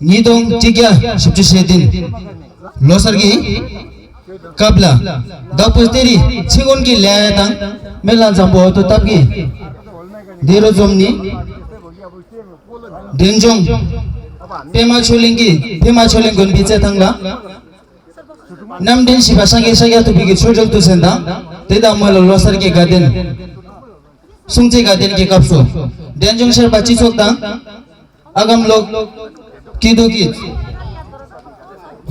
Ngidong tiga 17 din losargi kabla dapusteri chigon ki laya tang mela jambo to tapgi dero jomni denjong pema choling gon biche thangla nam den siba sange saga to bigi chojol to senda teda mala losargi gaden sungche gaden ki kapso denjong ser bachi chok tang agam log kiduki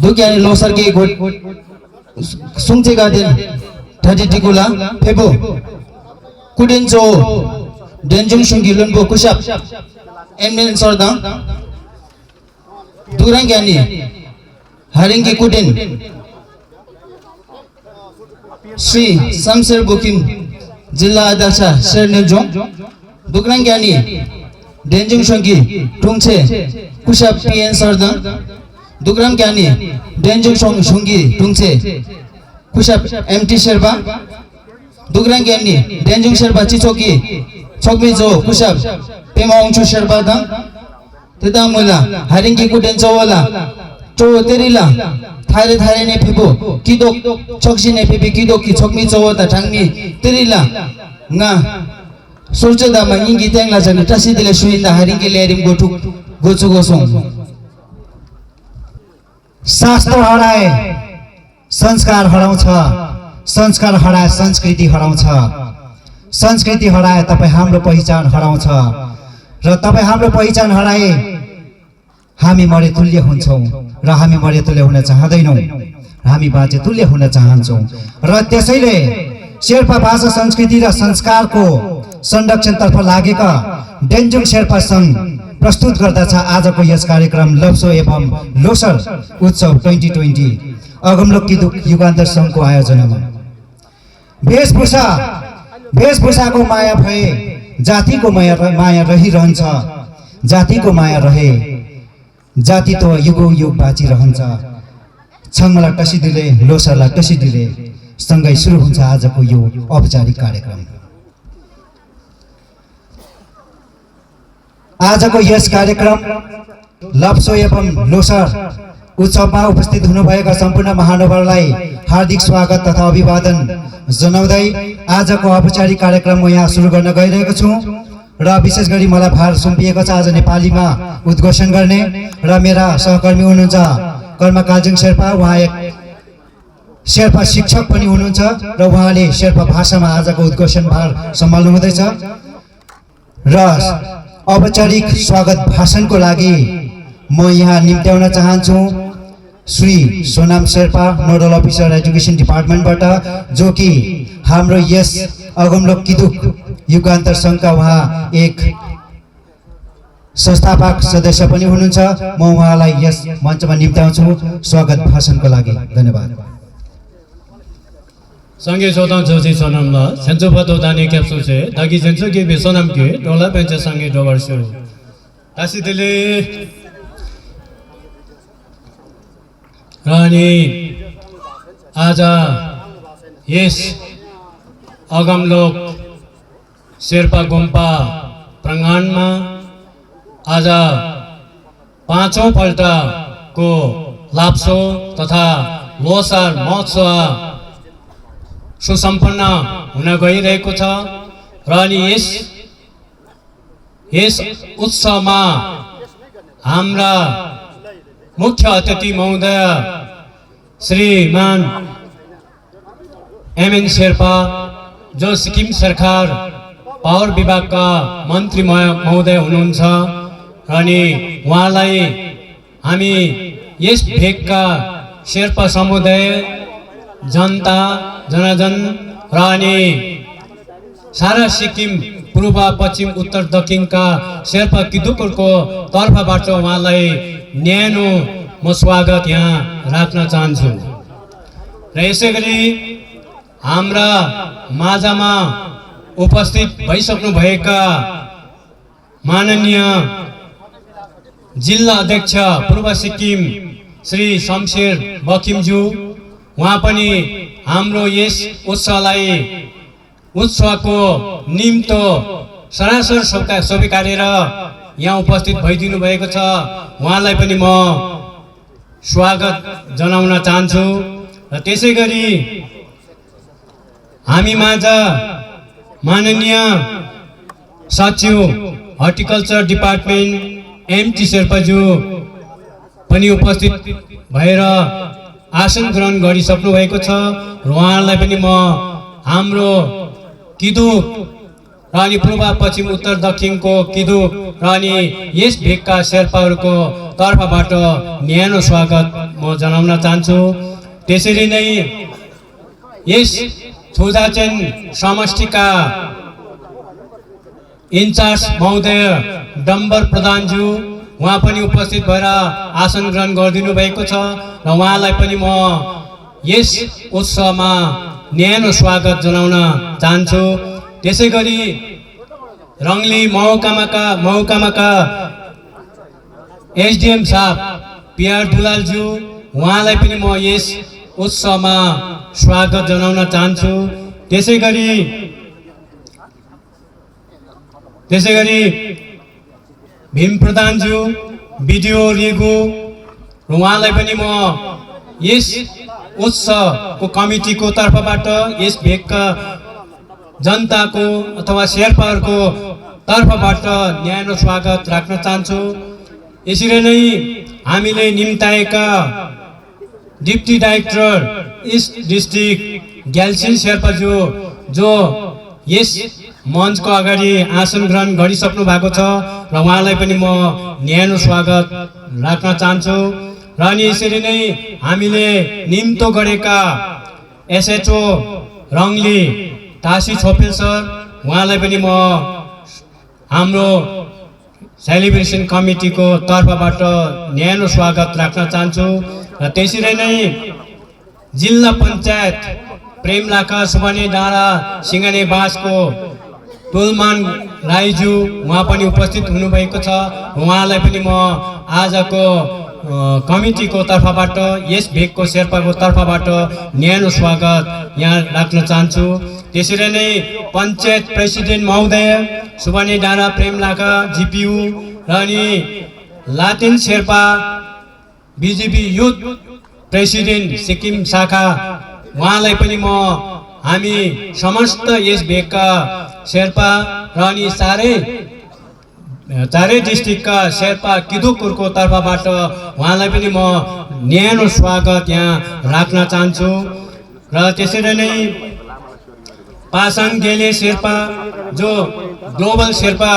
dukyani losar ki god sungche gaden thadi tikula phebo kuden jo denjong sungi lonbo kusap emen sorda durang yani haringi kuden Sri Samser Bukim Jilla Adasha Sernejong Dukrang yani denjong sungi tungche kusap pien sorda Dugram Kyani, Denjong Shungi, Tungse, Kushap, MT Sherba, Dugram Kyani, Denjong Sherba Chichoki, Chokmizo, Kushap, Pemaung Sherba, Tedamula, Haringi Kudenzola, Cho Terila, Thare ne Pipo, Kidok, Chokshine Pipi Kidoki, Chokmizo, Tangmi, Terila, Nga, Sulchada Mangi Tangla, and Tassidila Shuinda, Haringi Lerim go to Gosong. शास्त्र हराए संस्कार हराउँछ संस्कार हराए संस्कृति हराउँछ संस्कृति हराए तपाई हाम्रो पहिचान हराउँछ र तपाई हाम्रो पहिचान हराए हामी मरे तुल्य हुन्छौं र हामी मरे तुल्य हुन चाहदैनौं हामी बाँचे तुल्य हुन चाहन्छौं र त्यसैले शेर्पा भाषा संस्कृति र संस्कारको संरक्षणतर्फ लागेका डेन्जुङ शेर्पा संघ प्रस्तुत गर्दछ आजको यस कार्यक्रम लप्सो एवं लोसर उत्सव 2020 अगमलोक किदुक युगान्तर संघको आयोजनामा वेशभूषाको माया भए जातिको माया रहिरहन्छ जातिको माया रहे जाति त युगौं युग बाँचिरहन्छ छङ्गलाई टसिदिले लोसरलाई टसिदिले सँगै सुरु हुन्छ आजको यो औपचारिक कार्यक्रम आजको यस कार्यक्रम लप्सो एवं लोसर उत्सवमा उपस्थित हुनुभएका सम्पूर्ण महानुभावलाई हार्दिक स्वागत तथा अभिवादन जनाउँदै आजको औपचारिक कार्यक्रम म यहाँ सुरु गर्न गइरहेको छु र विशेष गरी मलाई भार सुम्पिएको छ आज नेपालीमा उद्घोषण गर्ने र मेरा सहकर्मी हुनुहुन्छ कर्म कालजुङ शेर्पा उहाँ एक शेर्पा शिक्षक पनि हुनुहुन्छ र उहाँले शेर्पा भाषामा आजको उद्घोषण भार सम्हाल्नु हुँदैछ र औपचारिक स्वागत भाषणको लागि म यहाँ निम्त्याउन चाहन्छु Shri Sonam Sherpa nodal officer education डिपार्टमेन्टबाट जो कि हाम्रो यस अगमलोक किदुक युगान्तर संघका उहाँ एक संस्थापक सदस्य पनि हुनुहुन्छ म उहाँलाई यस मञ्चमा निम्त्याउँछु स्वागत भाषणको लागि धन्यवाद संगे सोतां जोशी सोनम ल सेन्चो पतो दाने क्याप्सुल से दागी सेन्चो के बे सोनम के डोला पेंच संगे डोवर शुरू तासी दिले रानी आज यस अगमलोक शेर्पा गुम्पा प्राङ्गणमा आज पाँचौं पल्ट को लाप्सो तथा लोसार महोत्सव सुसम्पन्न हुन गइरहेको छ र अनि यस उत्सवमा हाम्रा मुख्य अतिथि महोदय श्रीमान एमएन शेर्पा जो सिक्किम सरकार पावर विभागका मन्त्री महोदय हुनुहुन्छ र अनि उहाँलाई हामी यस भेगका शेर्पा समुदाय जनता जनाजन र अनि सारा सिक्किम पूर्व पश्चिम उत्तर दक्षिणका शेर्पा किदुकहरूको तर्फबाट उहाँलाई न्यानो म स्वागत यहाँ राख्न चाहन्छु र यसै गरी हाम्रा माझमा उपस्थित भइसक्नु भएका माननीय जिल्ला अध्यक्ष पूर्व सिक्किम श्री शमशेर बकिमज्यू उहाँ पनि हाम्रो यस उत्सवको निम्तो सरासर स्वीकारेर यहाँ उपस्थित भइदिनु भएको छ उहाँलाई पनि म स्वागत जनाउन चाहन्छु। र त्यसै गरी हामी माझ माननीय सचिव हर्टिकल्चर डिपार्टमेन्ट एमटी शेर्पाज्यू पनि उपस्थित भएर आसन ग्रहण गरिसक्नु भएको छ र उहाँलाई पनि म हाम्रो किदुक र अनि पूर्व पश्चिम उत्तर दक्षिणको किदुक र अनि यस भेगका शेर्पाहरूको तर्फबाट न्यानो स्वागत म जनाउन चाहन्छु। त्यसरी नै यस छुजाचेन समष्टिका इन्चार्ज महोदय डम्बर प्रधानज्यू उहाँ पनि उपस्थित भएर आसन ग्रहण गरिदिनु भएको छ र उहाँलाई पनि म यस उत्सवमा न्यानो स्वागत जनाउन चाहन्छु। त्यसै गरी रङ्गली महकुमाका एसडिएम साहब पिआर दुलालज्यू उहाँलाई पनि म यस उत्सवमा स्वागत जनाउन चाहन्छु। त्यसै गरी भीम प्रधानज्यू बिडिओ रिगु र उहाँलाई पनि म यस उत्सवको कमिटीको तर्फबाट यस भेगका जनताको अथवा शेर्पाहरूको तर्फबाट न्यानो स्वागत राख्न चाहन्छु। यसरी नै हामीले निम्ताएका डिप्टी डाइरेक्टर इस्ट डिस्ट्रिक्ट ग्याल्सिन शेर्पाज्यू जो यस मञ्चको अगाडि आसन ग्रहण गरिसक्नु भएको छ र उहाँलाई पनि म न्यानो स्वागत राख्न चाहन्छु। र अनि यसरी नै हामीले निम्तो गरेका एसएचओ रङ्गली टासी छोपेल सर उहाँलाई पनि म हाम्रो सेलिब्रेसन कमिटीको तर्फबाट न्यानो स्वागत राख्न चाहन्छु। र त्यसरी नै जिल्ला पञ्चायत प्रेमलाखा सुबने डाँडा सिंगाने बाँसको तुलमान राईज्यू उहाँ पनि उपस्थित हुनुभएको छ। उहाँलाई पनि म आजको कमिटीको तर्फबाट यस भेगको शेर्पाको तर्फबाट न्यानो स्वागत यहाँ राख्न चाहन्छु। त्यसरी नै पञ्चायत प्रेसिडेन्ट महोदय सुबने डाँडा प्रेमलाखा जिपियू र अनि Laten Sherpa BJP youth president Sikkim शाखा उहाँलाई पनि म हामी समस्त यस भेगका शेर्पा र अनि चारै डिस्ट्रिक्टका शेर्पा किदुकहरूको तर्फबाट उहाँलाई पनि म न्यानो स्वागत यहाँ राख्न चाहन्छु। र त्यसरी नै पासाङ गेले शेर्पा जो ग्लोबल शेर्पा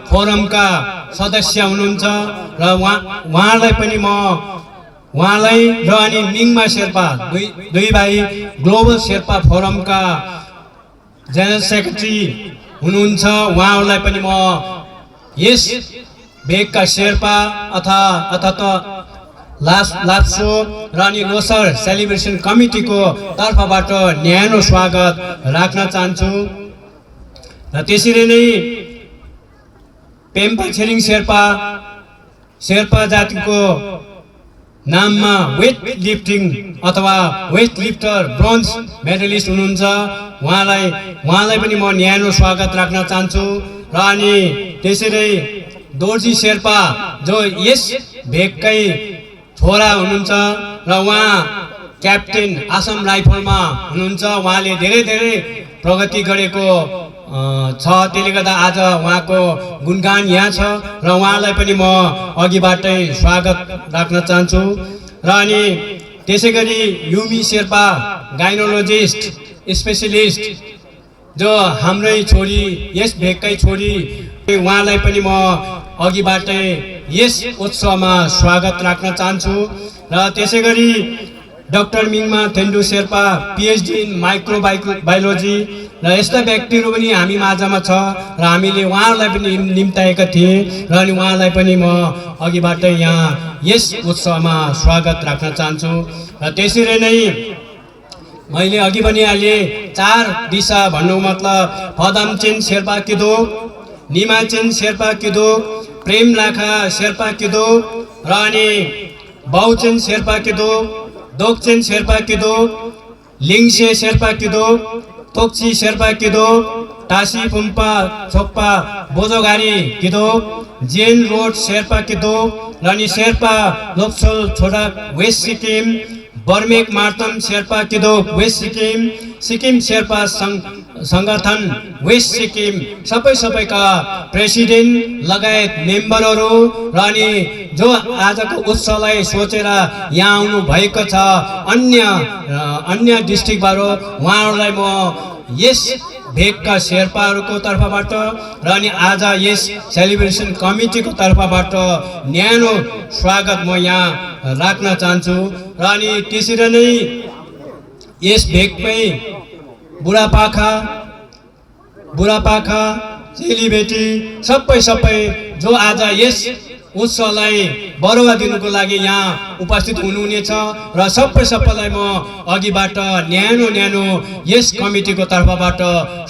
फोरमका सदस्य हुनुहुन्छ र उहाँलाई पनि म उहाँलाई र अनि मिङमा शेर्पा दुई भाइ ग्लोबल शेर्पा फोरमका जेनरल सेक्रेटरी हुनुहुन्छ उहाँहरूलाई पनि म यस भेगका शेर्पा अथवा लाप्सो र अनि लोसर सेलिब्रेसन कमिटीको तर्फबाट न्यानो स्वागत राख्न चाहन्छु। र त्यसरी नै पेम्पा छिरिङ शेर्पा जातिको नाममा वेट लिफ्टिङ अथवा वेट लिफ्टर ब्रोन्ज मेडलिस्ट हुनुहुन्छ उहाँलाई पनि म न्यानो स्वागत राख्न चाहन्छु। र अनि त्यसरी दोर्जी शेर्पा जो यस भेगकै छोरा हुनुहुन्छ र उहाँ क्याप्टेन आसाम राइफलमा हुनुहुन्छ। उहाँले धेरै प्रगति गरेको छ, त्यसले गर्दा आज उहाँको गुणगान यहाँ छ र उहाँलाई पनि म अघिबाटै स्वागत राख्न चाहन्छु। र अनि त्यसै गरी युमी शेर्पा गाइनोलोजिस्ट स्पेसलिस्ट जो हाम्रै छोरी यस भेगकै छोरी उहाँलाई पनि म अघिबाटै यस उत्सवमा स्वागत राख्न चाहन्छु। र त्यसै गरी डाक्टर मिङमा थेन्डु शेर्पा पिएचडी इन माइक्रोबायोलोजी र यस्ता व्यक्तिहरू पनि हामी माझमा छ र हामीले उहाँहरूलाई पनि निम्ताएका थिए र अनि उहाँलाई पनि म अघिबाटै यहाँ यस उत्सवमा स्वागत राख्न चाहन्छु। र त्यसरी नै मैले अघि भनिहालेँ चार दिशा भन्नु मतलब फदामचेन शेर्पा किदुक, निमाचेन शेर्पा किदुक, प्रेमलाखा शेर्पा किदुक र अनि बाउचेन शेर्पा किदुक, दोकचेन शेर्पा किदुक, लिङसे शेर्पा किदुक, तोक्ची शेर्पा किदुक, टासी पुम्पा छोप्पा बोजोगारी किदोप जेन रोड शेर्पा किदोप लनी शेर्पा लोक्सोल छोडा वेस्ट सिक्किम बर्मेक मार्तम शेर्पा किदोप वेस्ट सिक्किम सिक्किम शेर्पा सङ्गठन वेस्ट सिक्किम सबैका प्रेसिडेन्ट लगायत मेम्बरहरू र अनि जो आजको उत्सवलाई सोचेर यहाँ आउनु भएको छ अन्य डिस्ट्रिक्टबाट उहाँहरूलाई म यस भेगका शेर्पाहरूको तर्फबाट र अनि आज यस सेलिब्रेसन कमिटीको तर्फबाट न्यानो स्वागत म यहाँ राख्न चाहन्छु र अनि त्यसरी नै यस भेगमै बुढापाखा चेलीबेटी सबै जो आज यस उत्सवलाई बढावा दिनुको लागि यहाँ उपस्थित हुनुहुनेछ र सबैलाई म अघिबाट न्यानो यस कमिटीको तर्फबाट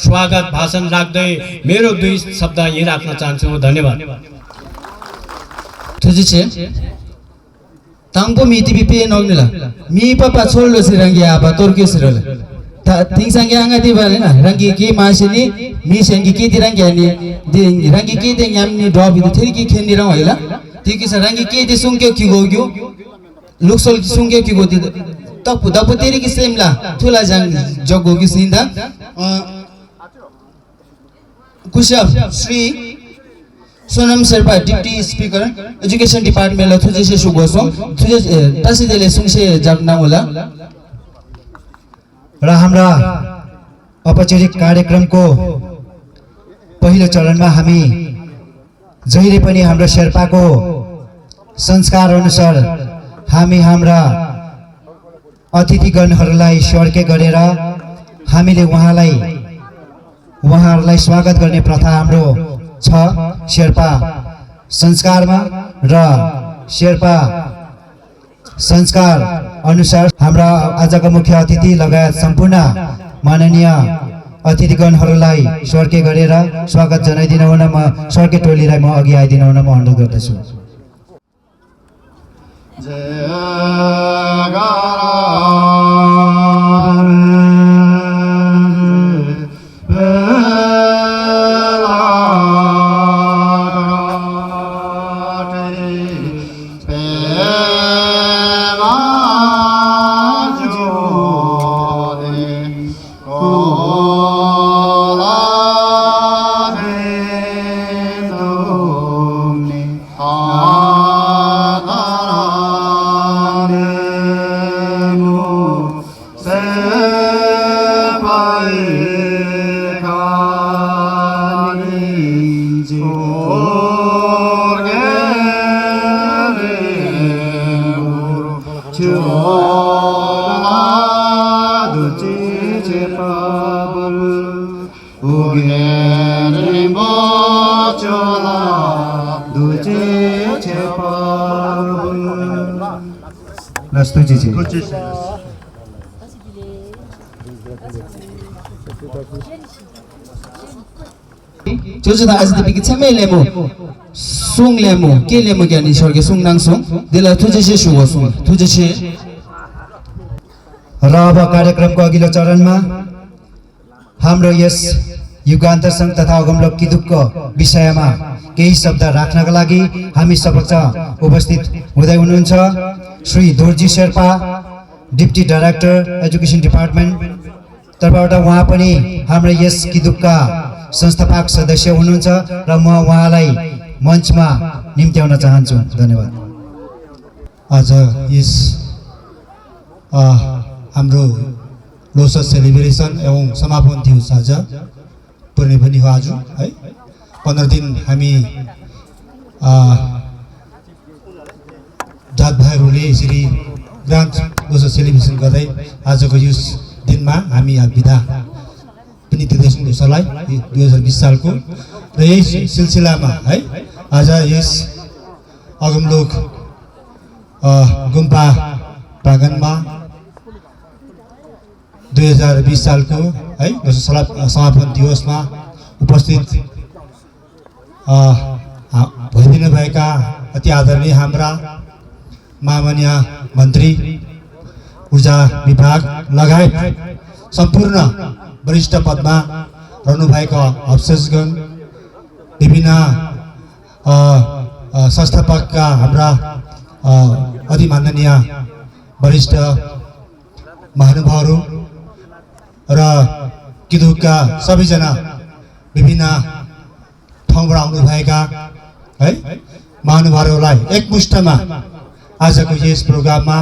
स्वागत भाषण राख्दै मेरो 2 शब्द यही राख्न चाहन्छु। धन्यवाद। Tangpo mi tipi pe nogila mi papa cholo sirangi apa torke sirala ting sangi anga di bale na rangi ki masini mi sangi ki dirangi ani di rangi ki de nyamni dobi de thiri ki khendi rang hoila tiki sa rangi ki de sungke ki gogyo luksol ki sungke ki godi tapu dapu teri ki semla thula jang jogo ki sinda kushab Sri Sonam Sherpa, Deputy Speaker, Education Department, la thuje se sugoso, thuje tasi dele sungse jagna होला। र हाम्रा औपचारिक कार्यक्रमको पहिलो चरणमा हामी जहिले पनि हाम्रो शेर्पाको संस्कार अनुसार हामी हाम्रा अतिथिगणहरूलाई स्वर्गे गरेर हामीले उहाँहरूलाई स्वागत गर्ने प्रथा हाम्रो छ शेर्पा संस्कारमा र शेर्पा संस्कार अनुसार हाम्रा आजका मुख्य अतिथि लगायत सम्पूर्ण माननीय अतिथिगणहरूलाई स्वर्गे गरेर स्वागत जनाइदिन हुन म स्वर्गे टोलीलाई म अघि आइदिन हुन म अनुरोध गर्दछु। Jojo as the big tame lemo, sung lemo, ke lemo gani sorge sung nang sung, de la tuje se shugo sung, tuje se. र अब कार्यक्रमको अघिल्लो चरणमा हाम्रो यस युगान्तर सङ्घ तथा अगमलोक किदुकको विषयमा केही शब्द राख्नका लागि हामी समक्ष उपस्थित हुँदै हुनुहुन्छ Shri Dorji Sherpa, deputy director education department तर्फबाट उहाँ पनि हाम्रो यस किदुकका संस्थापक सदस्य हुनुहुन्छ र म उहाँलाई मञ्चमा निम्त्याउन चाहन्छु। धन्यवाद। आज यस हाम्रो लोसर सेलिब्रेसन एवं समापन थियो साझा पर्ने पनि हो आज है। 15 दिन हामी जात भाइहरूले यसरी ग्रान्ड लोसर सेलिब्रेसन गर्दै आजको यस दिनमा हामी बिदा पनि दिँदैछौँ लोसरलाई 2020 सालको र यही सिलसिलामा है आज यस अगमलोक गुम्पा प्राङ्गणमा 2020 सालको है समापन दिवसमा उपस्थित भइदिनु भएका अति आदरणीय हाम्रा माननीय मन्त्री ऊर्जा विभाग लगायत सम्पूर्ण वरिष्ठ पदमा रहनुभएका अफसर्सगण, विभिन्न संस्थापकका हाम्रा अति माननीय वरिष्ठ महानुभावहरू र किदुकका सबैजना विभिन्न ठाउँबाट आउनुभएका है महानुभावहरूलाई एकमुष्टमा आजको यस प्रोग्राममा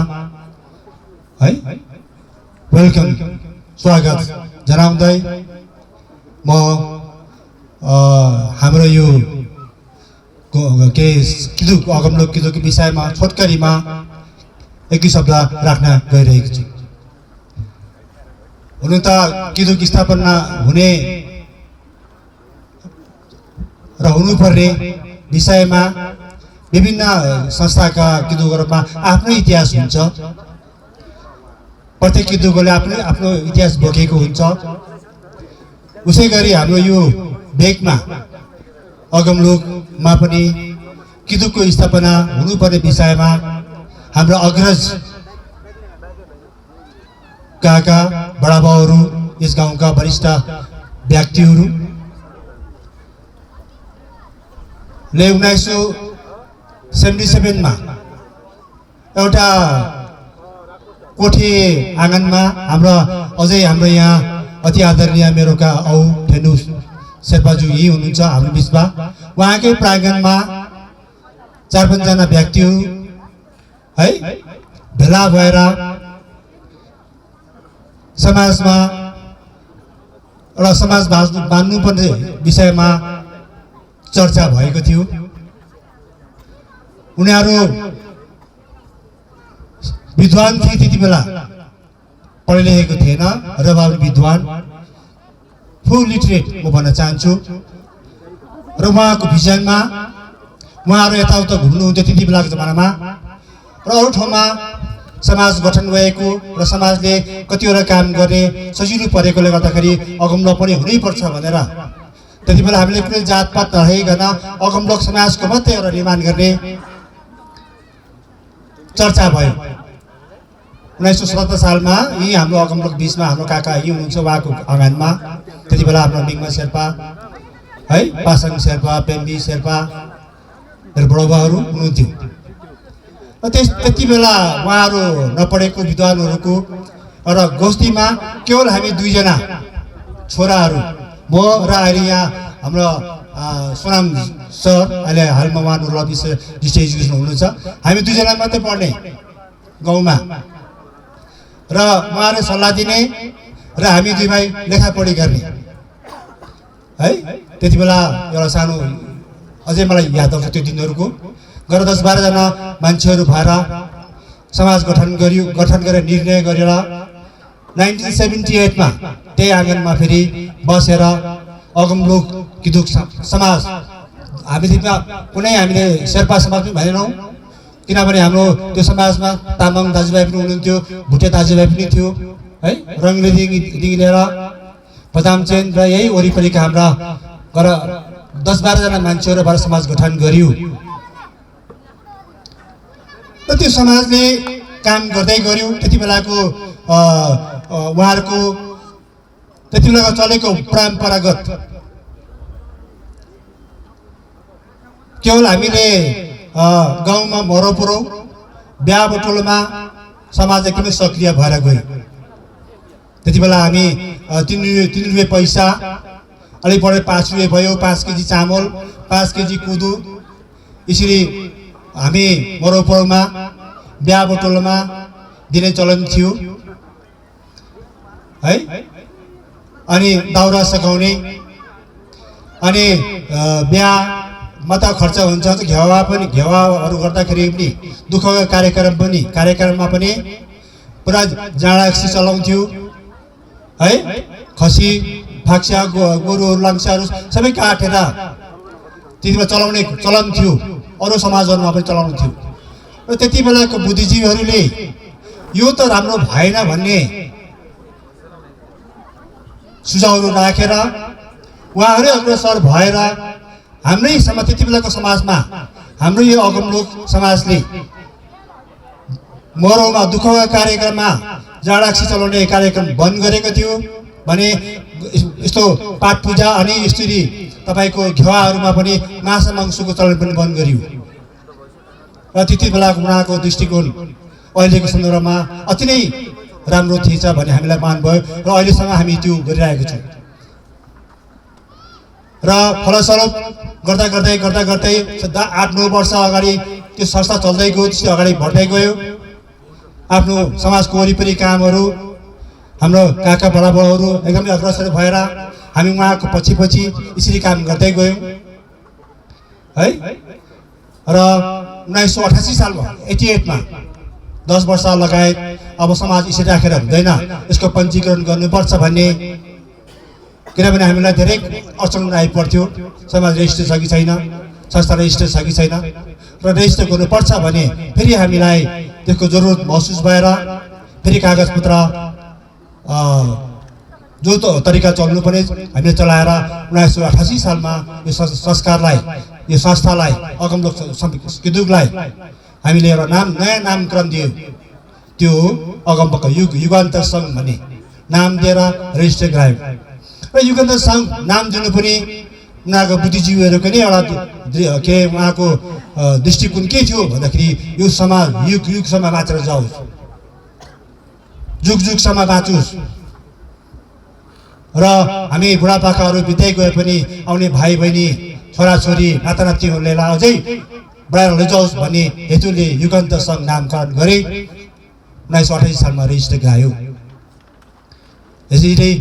है वेलकम स्वागत जनाउँदै म हाम्रो यो के किदुक अगमलोक किदुकको विषयमा छोटकरीमा एक शब्द राख्न गइरहेको छु। हुन त किदुक स्थापना हुने र हुनुपर्ने विषयमा विभिन्न संस्थाका किदुकहरूमा आफ्नो इतिहास हुन्छ। प्रत्येक किदुकले आफ्नो इतिहास बोकेको हुन्छ। उसै गरी हाम्रो यो भेकमा अगमलोकमा पनि किदुकको स्थापना हुनुपर्ने विषयमा हाम्रो अग्रज काका बडाबाउहरू, यस गाउँका वरिष्ठ व्यक्तिहरू ले 1977 मा एउटा कोठे आँगनमा हाम्रो यहाँ अति आदरणीय मेरो औ ठेनु शेर्पाजु यही हुनुहुन्छ हाम्रो बिचमा। उहाँकै प्राङ्गणमा 4-5 जना व्यक्तिहरू है भेला भएर समाजमा एउटा समाज बाँध्नुपर्ने विषयमा चर्चा भएको थियो। उनीहरू विद्वान थिए, त्यति बेला पढे लेखेको थिएन र बाबु विद्वान फुल लिटरेट म भन्न चाहन्छु। र उहाँको भिजनमा उहाँहरू यताउता घुम्नुहुन्थ्यो त्यति बेलाको जमानामा र अरू ठाउँमा समाज गठन भएको र समाजले कतिवटा काम गर्ने सजिलो परेकोले गर्दाखेरि अगमलोक पनि हुनैपर्छ भनेर त्यति बेला हामीले कुनै जातपात नरहेकन अगमलोक समाजको मात्रै एउटा निर्माण गर्ने चर्चा भयो। 1977 सालमा यही हाम्रो अगमलोक बिचमा हाम्रो काका यही हुनुहुन्छ, उहाँको आँगनमा त्यति बेला हाम्रो मिङमा शेर्पा है, पासाङ शेर्पा, पेम्बी शेर्पा मेरो बडोबाहरू हुनुहुन्थ्यो। र त्यति बेला उहाँहरू नपढेको विद्वानहरूको र गोष्ठीमा केवल हामी 2 जना छोराहरू, म र अहिले यहाँ हाम्रो सोनाम सर, अहिले हालमा उहाँ नुरुल डिस्ट्रिक्ट एजुकेसन हुनुहुन्छ, हामी 2 जना मात्रै पढ्ने गाउँमा र उहाँले सल्लाह दिने र हामी 2 भाइ लेखापढी गर्ने है। त्यति बेला एउटा सानो अझै मलाई याद आउँछ त्यो दिनहरूको गरेर 10-12 जना मान्छेहरू भएर समाज गठन गरेर निर्णय गरेर 1978 मा त्यही आँगनमा फेरि बसेर अगमलोक किदुक समाज हामीले हामीले शेर्पा समाज पनि भनेनौँ, किनभने हाम्रो त्यो समाजमा तामाङ दाजुभाइ पनि हुनुहुन्थ्यो, भुटे दाजुभाइ पनि थियो है, रङ्गलीदेखि लिएर पदामचेन र यही वरिपरिका हाम्रा 10-12 जना मान्छेहरू भएर समाज गठन गरियो। र त्यो समाजले काम गर्दै गर्यो। त्यति बेलाको उहाँहरूको त्यति बेलाको चलेको परम्परागत केवल हामीले गाउँमा मरौपरौ बिहा बटुलोमा समाज एकदमै सक्रिय भएर गयो। त्यति बेला हामी 3 रुपियाँ पैसा, अलिक बढे 5 रुपियाँ भयो, 5 केजी चामल, 5 केजी कुदो, यसरी हामी मरौपरौमा बिहा बटुलोमा दिने चलन थियो है। अनि दाउरा सघाउने, अनि बिहामा त खर्च हुन्छ, घेवाहरू गर्दाखेरि पनि दुःखको कार्यक्रममा पनि पुरा जाँडाक्सी चलाउँथ्यो है। खसी फाक्सा गोरुहरू लाङ्साहरू सबै काटेर त्यतिमा चलाउने चलन थियो, अरू समाजहरूमा पनि चलाउनु थियो। र त्यति बेलाको बुद्धिजीवीहरूले यो त राम्रो भएन भन्ने सुझावहरू राखेर उहाँहरू अग्रसर भएर हाम्रै त्यति बेलाको समाजमा हाम्रो यो अगमलोक समाजले मरौमा दुःखका कार्यक्रममा जाँडाक्सी चलाउने कार्यक्रम बन्द गरेको थियो भने यस्तो पाठ पूजा अनि यसरी तपाईँको घेवाहरूमा पनि माछा मांसको चलन पनि बन्द गरियो र त्यति बेलाको उहाँको दृष्टिकोण अहिलेको सन्दर्भमा अति नै राम्रो थिएछ भन्ने हामीलाई मान भयो र अहिलेसम्म हामी त्यो गरिरहेको छौँ र फलस्वरूप गर्दा गर्दै 8-9 वर्ष अगाडि त्यो संस्था चल्दै गयो, त्यसै अगाडि बढ्दै गयो। आफ्नो समाजको वरिपरि कामहरू हाम्रो काका बडाबुवाहरू एकदमै अग्रसर भएर हामी उहाँको पछि यसरी काम गर्दै गयौँ है। र 1988 सालमा 88 मा 10 वर्ष लगायत अब समाज यसरी राखेर हुँदैन, यसको पञ्जीकरण गर्नुपर्छ भन्ने, किनभने हामीलाई धेरै अडचन आइपर्थ्यो। समाज रेजिस्टर छ कि छैन, संस्था रेजिस्टर छ कि छैन र रेजिस्टर गर्नुपर्छ भने फेरि हामीलाई त्यसको जरुरत महसुस भएर फेरि कागजपत्र जो तरिका चल्नुपर्ने हामीले चलाएर 1988 सालमा यो संस्कारलाई, यो संस्थालाई, अगमलोक किदुकलाई हामीले एउटा नयाँ नामकरण दियो। त्यो अगमलोक युगान्तर सङ्घ भन्ने नाम दिएर रेजिस्टर गरायौँ र युगान्तर सङ्घ नाम दिनु पनि उनीहरूको बुद्धिजीवीहरूको नै एउटा के उहाँको दृष्टिकोण के थियो भन्दाखेरि यो समाज युगसम्म बाँचेर जाओस्, जुगसम्म बाँचोस् र हामी बुढापाकाहरू बित्दै गए पनि आउने भाइ बहिनी छोराछोरी नातानातिहरूले अझै बढाएर लैजाओस् भन्ने हेतुले युगान्तर सङ्घ नामकरण गरे। 1988 सालमा रेजिस्टर गरायो। यसरी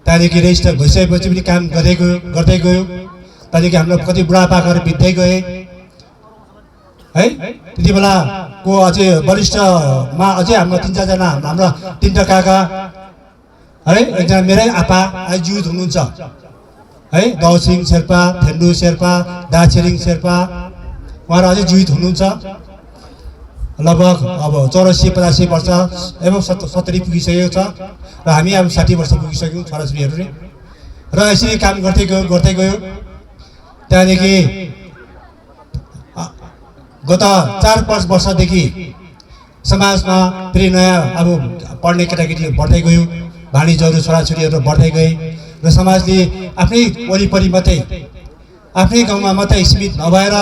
त्यहाँदेखि रेजिस्टर भइसकेपछि पनि काम गर्दै गयो। त्यहाँदेखि हाम्रो कति बुढापाकाहरू बित्दै गए है। त्यति बेलाको अझै वरिष्ठमा अझै हाम्रो 3-4 जना, हाम्रो 3टा काका है, एकजना मेरै आपा अहिले जीवित हुनुहुन्छ है, दाउसिङ शेर्पा, थेन्डु शेर्पा, दाछिरिङ शेर्पा, उहाँहरू अझै जीवित हुनुहुन्छ। लगभग अब 84-85 वर्ष एवं 70 पुगिसकेको छ र हामी अब 60 वर्ष पुगिसक्यौँ छोराछोरीहरूले र यसरी काम गर्दै गयो। त्यहाँदेखि गत 4-5 वर्षदेखि समाजमा फेरि नयाँ अब पढ्ने केटाकेटीहरू बढ्दै गयो, भानिजहरू छोराछोरीहरू बढ्दै गए र समाजले आफ्नै वरिपरि मात्रै, आफ्नै गाउँमा मात्रै सीमित नभएर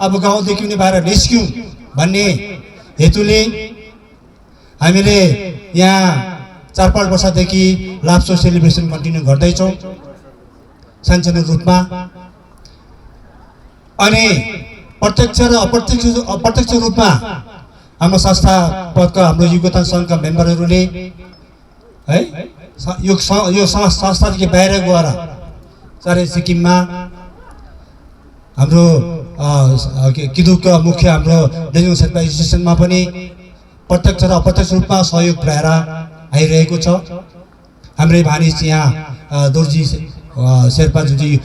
अब गाउँदेखि पनि बाहिर निस्क्यौँ भन्ने हेतुले हामीले यहाँ 4-5 वर्षदेखि लाप्सो सेलिब्रेसन कन्टिन्यू गर्दैछौँ सानसानो रूपमा। अनि प्रत्यक्ष र अप्रत्यक्ष रूपमा हाम्रो संस्था पदका हाम्रो युगोत्थान सङ्घका मेम्बरहरूले है यो संस्थादेखि बाहिर गएर चारै सिक्किममा हाम्रो किदुकका मुख्य हाम्रो डेलिङ शेर्पा एसोसिएसनमा पनि प्रत्यक्ष र अप्रत्यक्ष रूपमा सहयोग पुर्याएर आइरहेको छ। हाम्रै भानिज यहाँ दोर्जी शेर्पा जुन चाहिँ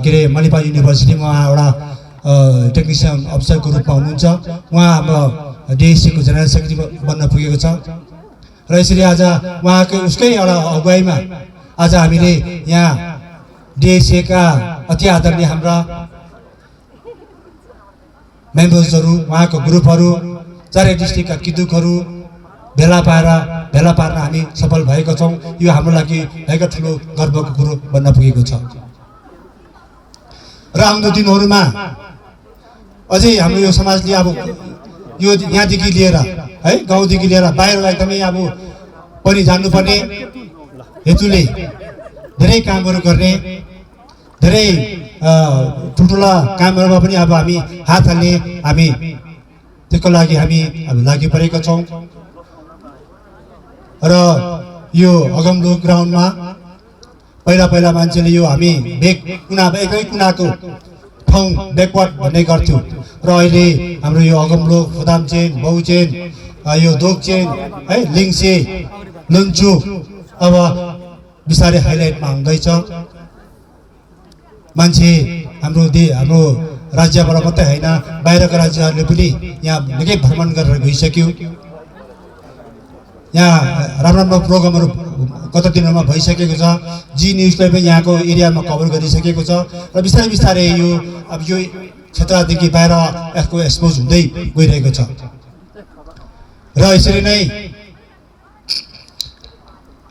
के अरे मणिपाल युनिभर्सिटीमा एउटा टेक्निसियन अफिसरको रूपमा हुनुहुन्छ, उहाँ हाम्रो डिएससीको जेनरल सेक्रेटरी बन्न पुगेको छ र यसरी आज उहाँकै उसकै एउटा अगुवाईमा आज हामीले यहाँ डिएससीका अति आदरणीय हाम्रा मेम्बर्सहरू, उहाँको ग्रुपहरू, चारै डिस्ट्रिक्टका किदुकहरू भेला पार्न हामी सफल भएको छौँ। यो हाम्रो लागि भएको ठुलो गर्वको कुरो बन्न पुगेको छ र आउँदो दिनहरूमा अझै हाम्रो यो समाजले अब यो यहाँदेखि लिएर है, गाउँदेखि लिएर बाहिर एकदमै अब पनि जानुपर्ने हेतुले धेरै कामहरू गर्ने, धेरै ठुल्ठुला कामहरूमा पनि अब हामी हात हाल्ने, हामी त्यसको लागि हामी अब लागि परेका छौँ र यो अगमलोक ग्राउन्डमा पहिला मान्छेले यो हामी एकै कुनाको ठाउँ ब्याकवार्ड भन्ने गर्थ्यौँ र अहिले हाम्रो यो अगमलोक, फदामचेन, बहुचेन, यो दोकचेन है, लिङ्से, लुन्चु अब बिस्तारै हाइलाइटमा हुँदैछ। मान्छे हाम्रो राज्यबाट मात्रै होइन, बाहिरका राज्यहरूले पनि यहाँ निकै भ्रमण गरेर गइसक्यो। यहाँ राम्रो प्रोग्रामहरू गत दिनहरूमा भइसकेको छ। जी न्युजले पनि यहाँको एरियामा कभर गरिसकेको छ र बिस्तारै यो अब यो क्षेत्रदेखि बाहिर यसको एक्सपोज हुँदै गइरहेको छ र यसरी नै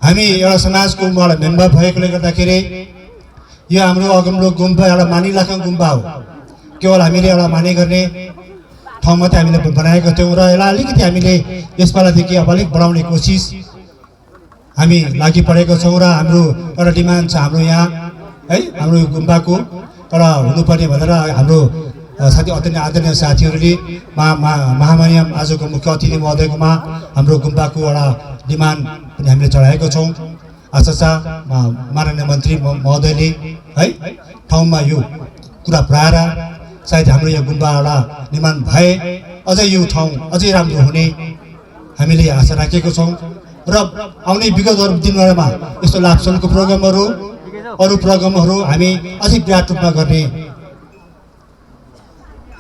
हामी एउटा समाजको एउटा मेम्बर भएकोले गर्दाखेरि यो हाम्रो अगमलोक गुम्बा एउटा मानिलाख्ने गुम्बा हो। केवल हामीले एउटा माने गर्ने ठाउँ मात्रै हामीले बनाएको थियौँ र यसलाई अलिकति हामीले यसपालिदेखि अब अलिक बढाउने कोसिस हामी लागि परेको छौँ र हाम्रो एउटा डिमान्ड छ हाम्रो यहाँ है हाम्रो गुम्बाको एउटा हुनुपर्ने भनेर हाम्रो साथी आदरणीय साथीहरूले महामान्य आजको मुख्य अतिथि महोदयकोमा हाम्रो गुम्बाको एउटा डिमान्ड पनि हामीले चढाएको छौँ। आशा छ माननीय मन्त्री महोदयले है ठाउँमा यो कुरा पुऱ्याएर सायद हाम्रो यो गुम्बा एउटा निर्माण भए अझै यो ठाउँ अझै राम्रो हुने हामीले आशा राखेको छौँ र आउने विगत दिनहरूमा यस्तो लाभसनको प्रोग्रामहरू अरू प्रोग्रामहरू हामी अझै विराट रूपमा गर्ने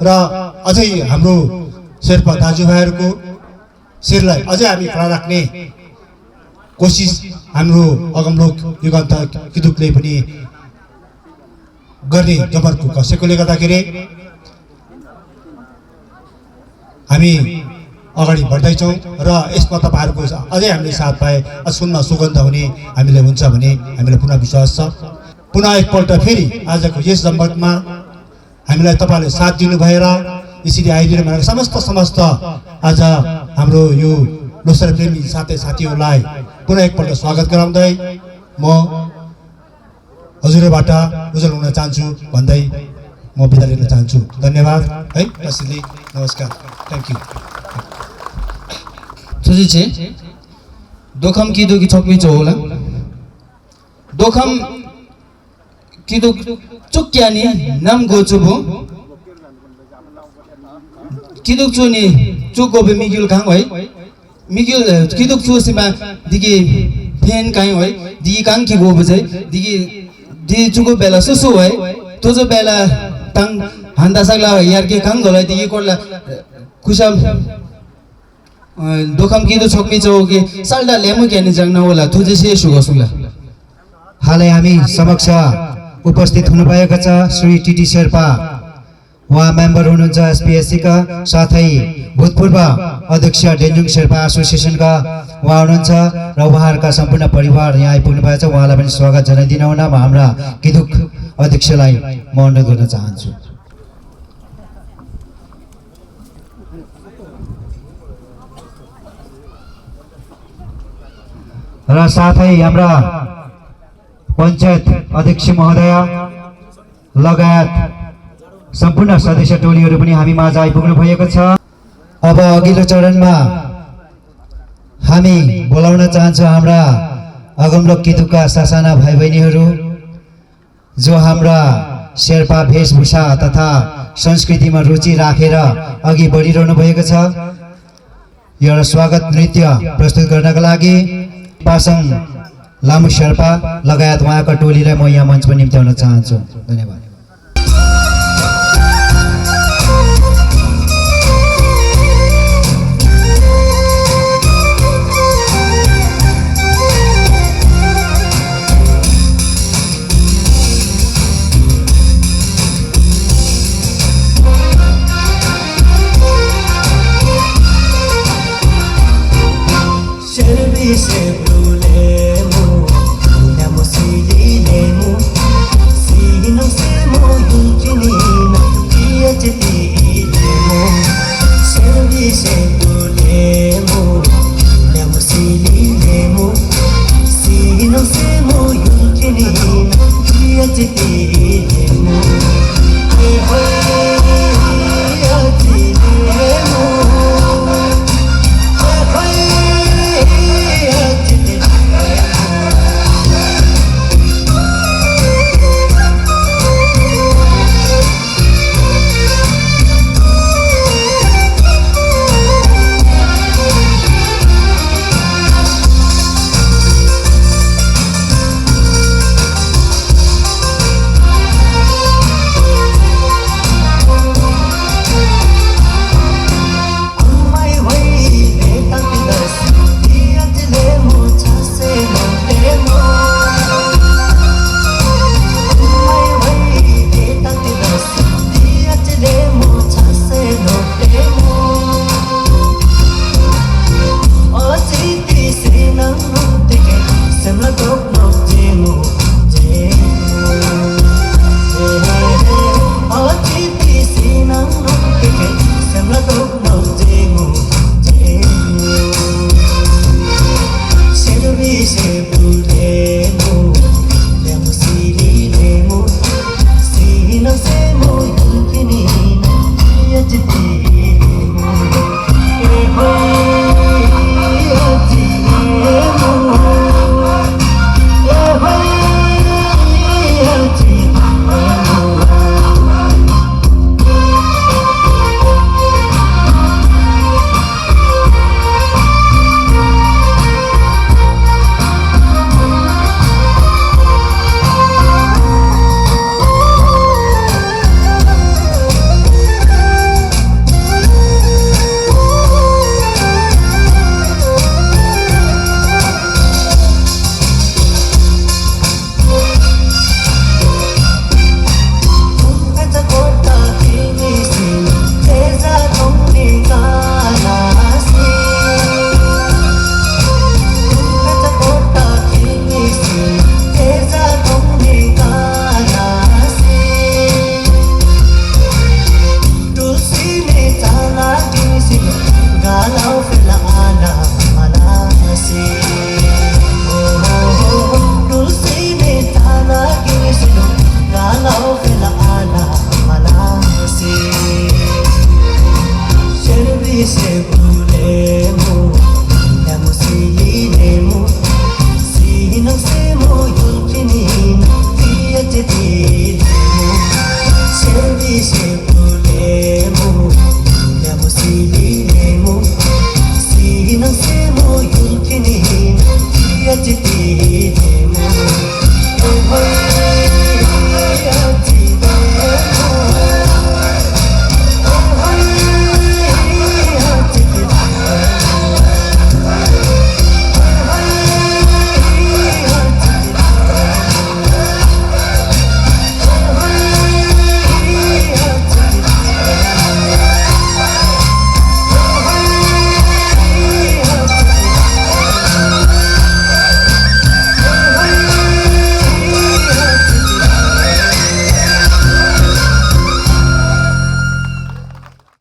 र अझै हाम्रो शेर्पा दाजुभाइहरूको शिरलाई अझै हामी खडा राख्ने कोसिस हाम्रो अगमलोक युगान्त किदुकले पनि गर्ने जबरको कसैकोले गर्दाखेरि हामी अगाडि बढ्दैछौँ र यसमा तपाईँहरूको अझै हामीले साथ पाए सुनमा सुगन्ध हुने हामीले हुन्छ भने हामीलाई पुनः विश्वास छ। पुनः एकपल्ट फेरि आजको यस जम्मटमा हामीलाई तपाईँले साथ दिनु भएर यसरी आइदिनु भनेर समस्त आज हाम्रो यो लोसार प्रेमी साथीहरूलाई पुनः एकपल्ट स्वागत गराउँदै म हजुरबाट उज्जवल हुन चाहन्छु भन्दै म बिदा लिन चाहन्छु। धन्यवाद है यसरी नमस्कार थ्याङ्क यू। छोजी दोखम किदुकी छोकमी होला दोखम किदुक चुक्यानी नाम गोचुबो किदुक चुनी चुको बे मिगिल खाङ है मिगिल किदुक चुसीमा दिगी फेन काइ है दिगी काङ कि गो बजै दिगी दि चुको बेला सुसु है तोजो बेला ताङ हान्दा सक्ला यार के काङ गलाई दिगी कोला खुशाम दोखम किदु छोकमी चौकी सालडा लेमु क्यानी जङ नहोला तुझे से सुगसुला। हालै हामी समक्ष उपस्थित हुनुभएका छ श्री टिटी शेर्पा, उहाँ मेम्बर हुनुहुन्छ एसपीएससीका, साथै भूतपूर्व अध्यक्ष डेन्जुङ शेर्पा एसोसिएसनका उहाँ हुनुहुन्छ र उहाँहरूका सम्पूर्ण परिवार यहाँ आइपुग्नु भएको छ। उहाँलाई पनि स्वागत जनाइदिन हुन म हाम्रा किदुक अध्यक्षलाई म अनुरोध गर्न चाहन्छु। र साथै हाम्रा पञ्चायत अध्यक्ष महोदय लगायत सम्पूर्ण सदस्य टोलीहरू पनि हामी माझ आइपुग्नु भएको छ। अब अघिल्लो चरणमा हामी बोलाउन चाहन्छौँ हाम्रा अगमलोक किदुकका सासाना भाइ बहिनीहरू जो हाम्रा शेर्पा वेशभूषा तथा संस्कृतिमा रुचि राखेर अघि बढिरहनु भएको छ। एउटा स्वागत नृत्य प्रस्तुत गर्नका लागि पासङ लामु शेर्पा लगायत उहाँका टोलीलाई म यहाँ मञ्चमा निम्त्याउन चाहन्छु। धन्यवाद। Se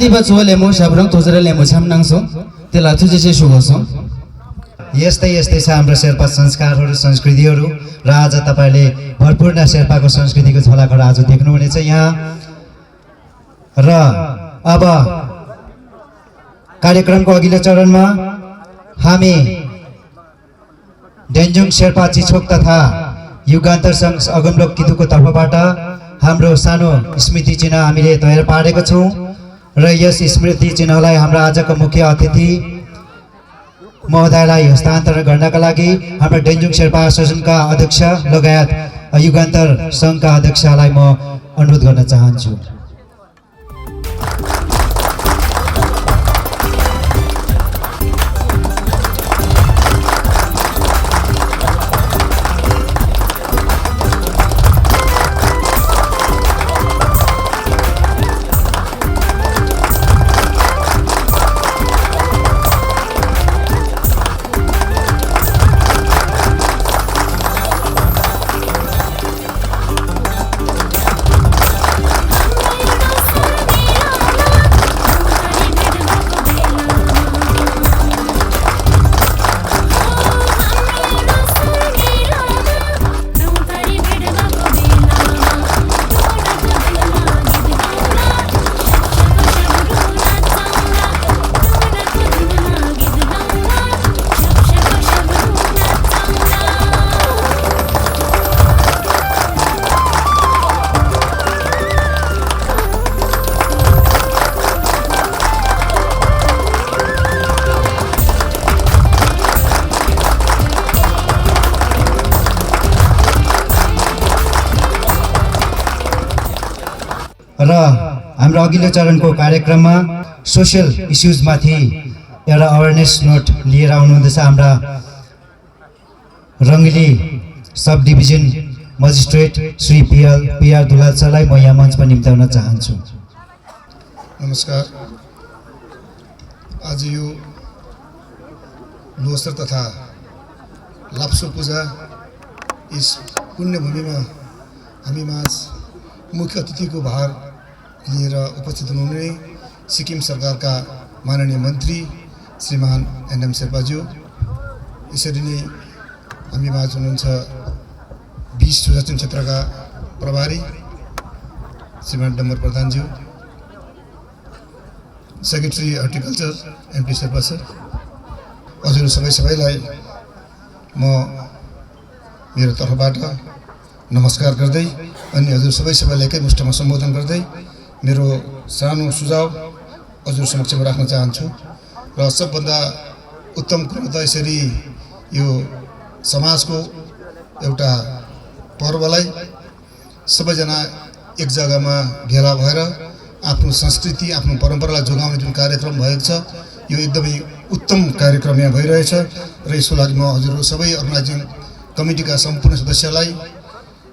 Diba lemo sabrang tozera lemo samnangso tela तुझे सुगोसो यस्तै यस्तै छ हाम्रो शेर्पा संस्कारहरू संस्कृतिहरू र आज तपाईले भरपूर्ण शेर्पाको संस्कृतिको झलकहरू आज देख्नुहुनेछ यहाँ र अब कार्यक्रमको अघिल्लो चरणमा हामी डेन्जुङ शेर्पा चिछोक तथा युगान्तर सङ्घ अगमलोक किदुको तर्फबाट हाम्रो सानो स्मृति चिन्ह हामीले तयार पारेको छौं र यस स्मृति चिन्हलाई हाम्रो आजको मुख्य अतिथि महोदयलाई हस्तान्तरण गर्नका लागि हाम्रो डेन्जुङ शेर्पा एसोसिएसनका अध्यक्ष लगायत युगान्तर सङ्घका अध्यक्षलाई म अनुरोध गर्न चाहन्छु। र हाम्रो अघिल्लो चरणको कार्यक्रममा सोशल इस्युजमाथि एउटा अवेरनेस नोट लिएर आउनुहुँदैछ हाम्रा Rangli sub division magistrate Shri PR Dulal सरलाई म यहाँ मञ्चमा निम्त्याउन चाहन्छु। नमस्कार। आज यो लोसर तथा लाप्सो पूजा इस पुण्यभूमिमा हामी माझ मुख्य अतिथिको भार लिएर उपस्थित हुनुहुने सिक्किम सरकारका माननीय मन्त्री श्रीमान एनएम शेर्पाज्यू, यसरी नै हामी माझ हुनुहुन्छ 20 सुशासन क्षेत्रका प्रभारी श्रीमान डम्बर प्रधानज्यू, secretary horticulture MP Sherpa sir, हजुर सबैलाई म मेरो तर्फबाट नमस्कार गर्दै अनि हजुर सबैलाई एकैमुष्टमा सम्बोधन गर्दै मेरो सानो सुझाव हजुर समक्षमा राख्न चाहन्छु। र सबभन्दा उत्तम कुरो त यसरी यो समाजको एउटा पर्वलाई सबैजना एक जग्गामा भेला भएर आफ्नो संस्कृति आफ्नो परम्परालाई जोगाउने जुन कार्यक्रम भएको छ यो एकदमै उत्तम कार्यक्रम यहाँ भइरहेछ र यसको लागि म हजुरहरू सबै अर्गनाइजिङ कमिटीका सम्पूर्ण सदस्यलाई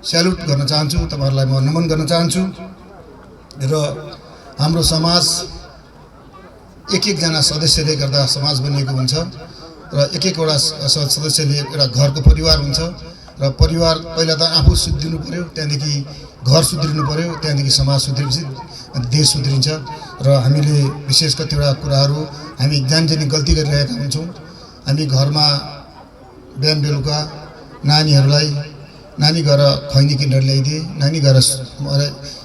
स्यालुट गर्न चाहन्छु, तपाईहरुलाई म नमन गर्न चाहन्छु। र हाम्रो समाज एक जना सदस्यले गर्दा समाज बनिएको हुन्छ र एकवटा सदस्यले एउटा घरको परिवार हुन्छ र परिवार पहिला त आफू सुध्रिनु पर्यो, त्यहाँदेखि घर सुध्रिनु पर्यो, त्यहाँदेखि समाज सुध्रिएपछि देश सुध्रिन्छ। र हामीले विशेष कतिवटा कुराहरू हामी जानी गल्ती गरिरहेका हुन्छौँ। हामी घरमा बिहान बेलुका नानी गएर खैनी किनेर ल्याइदिए, नानी गएर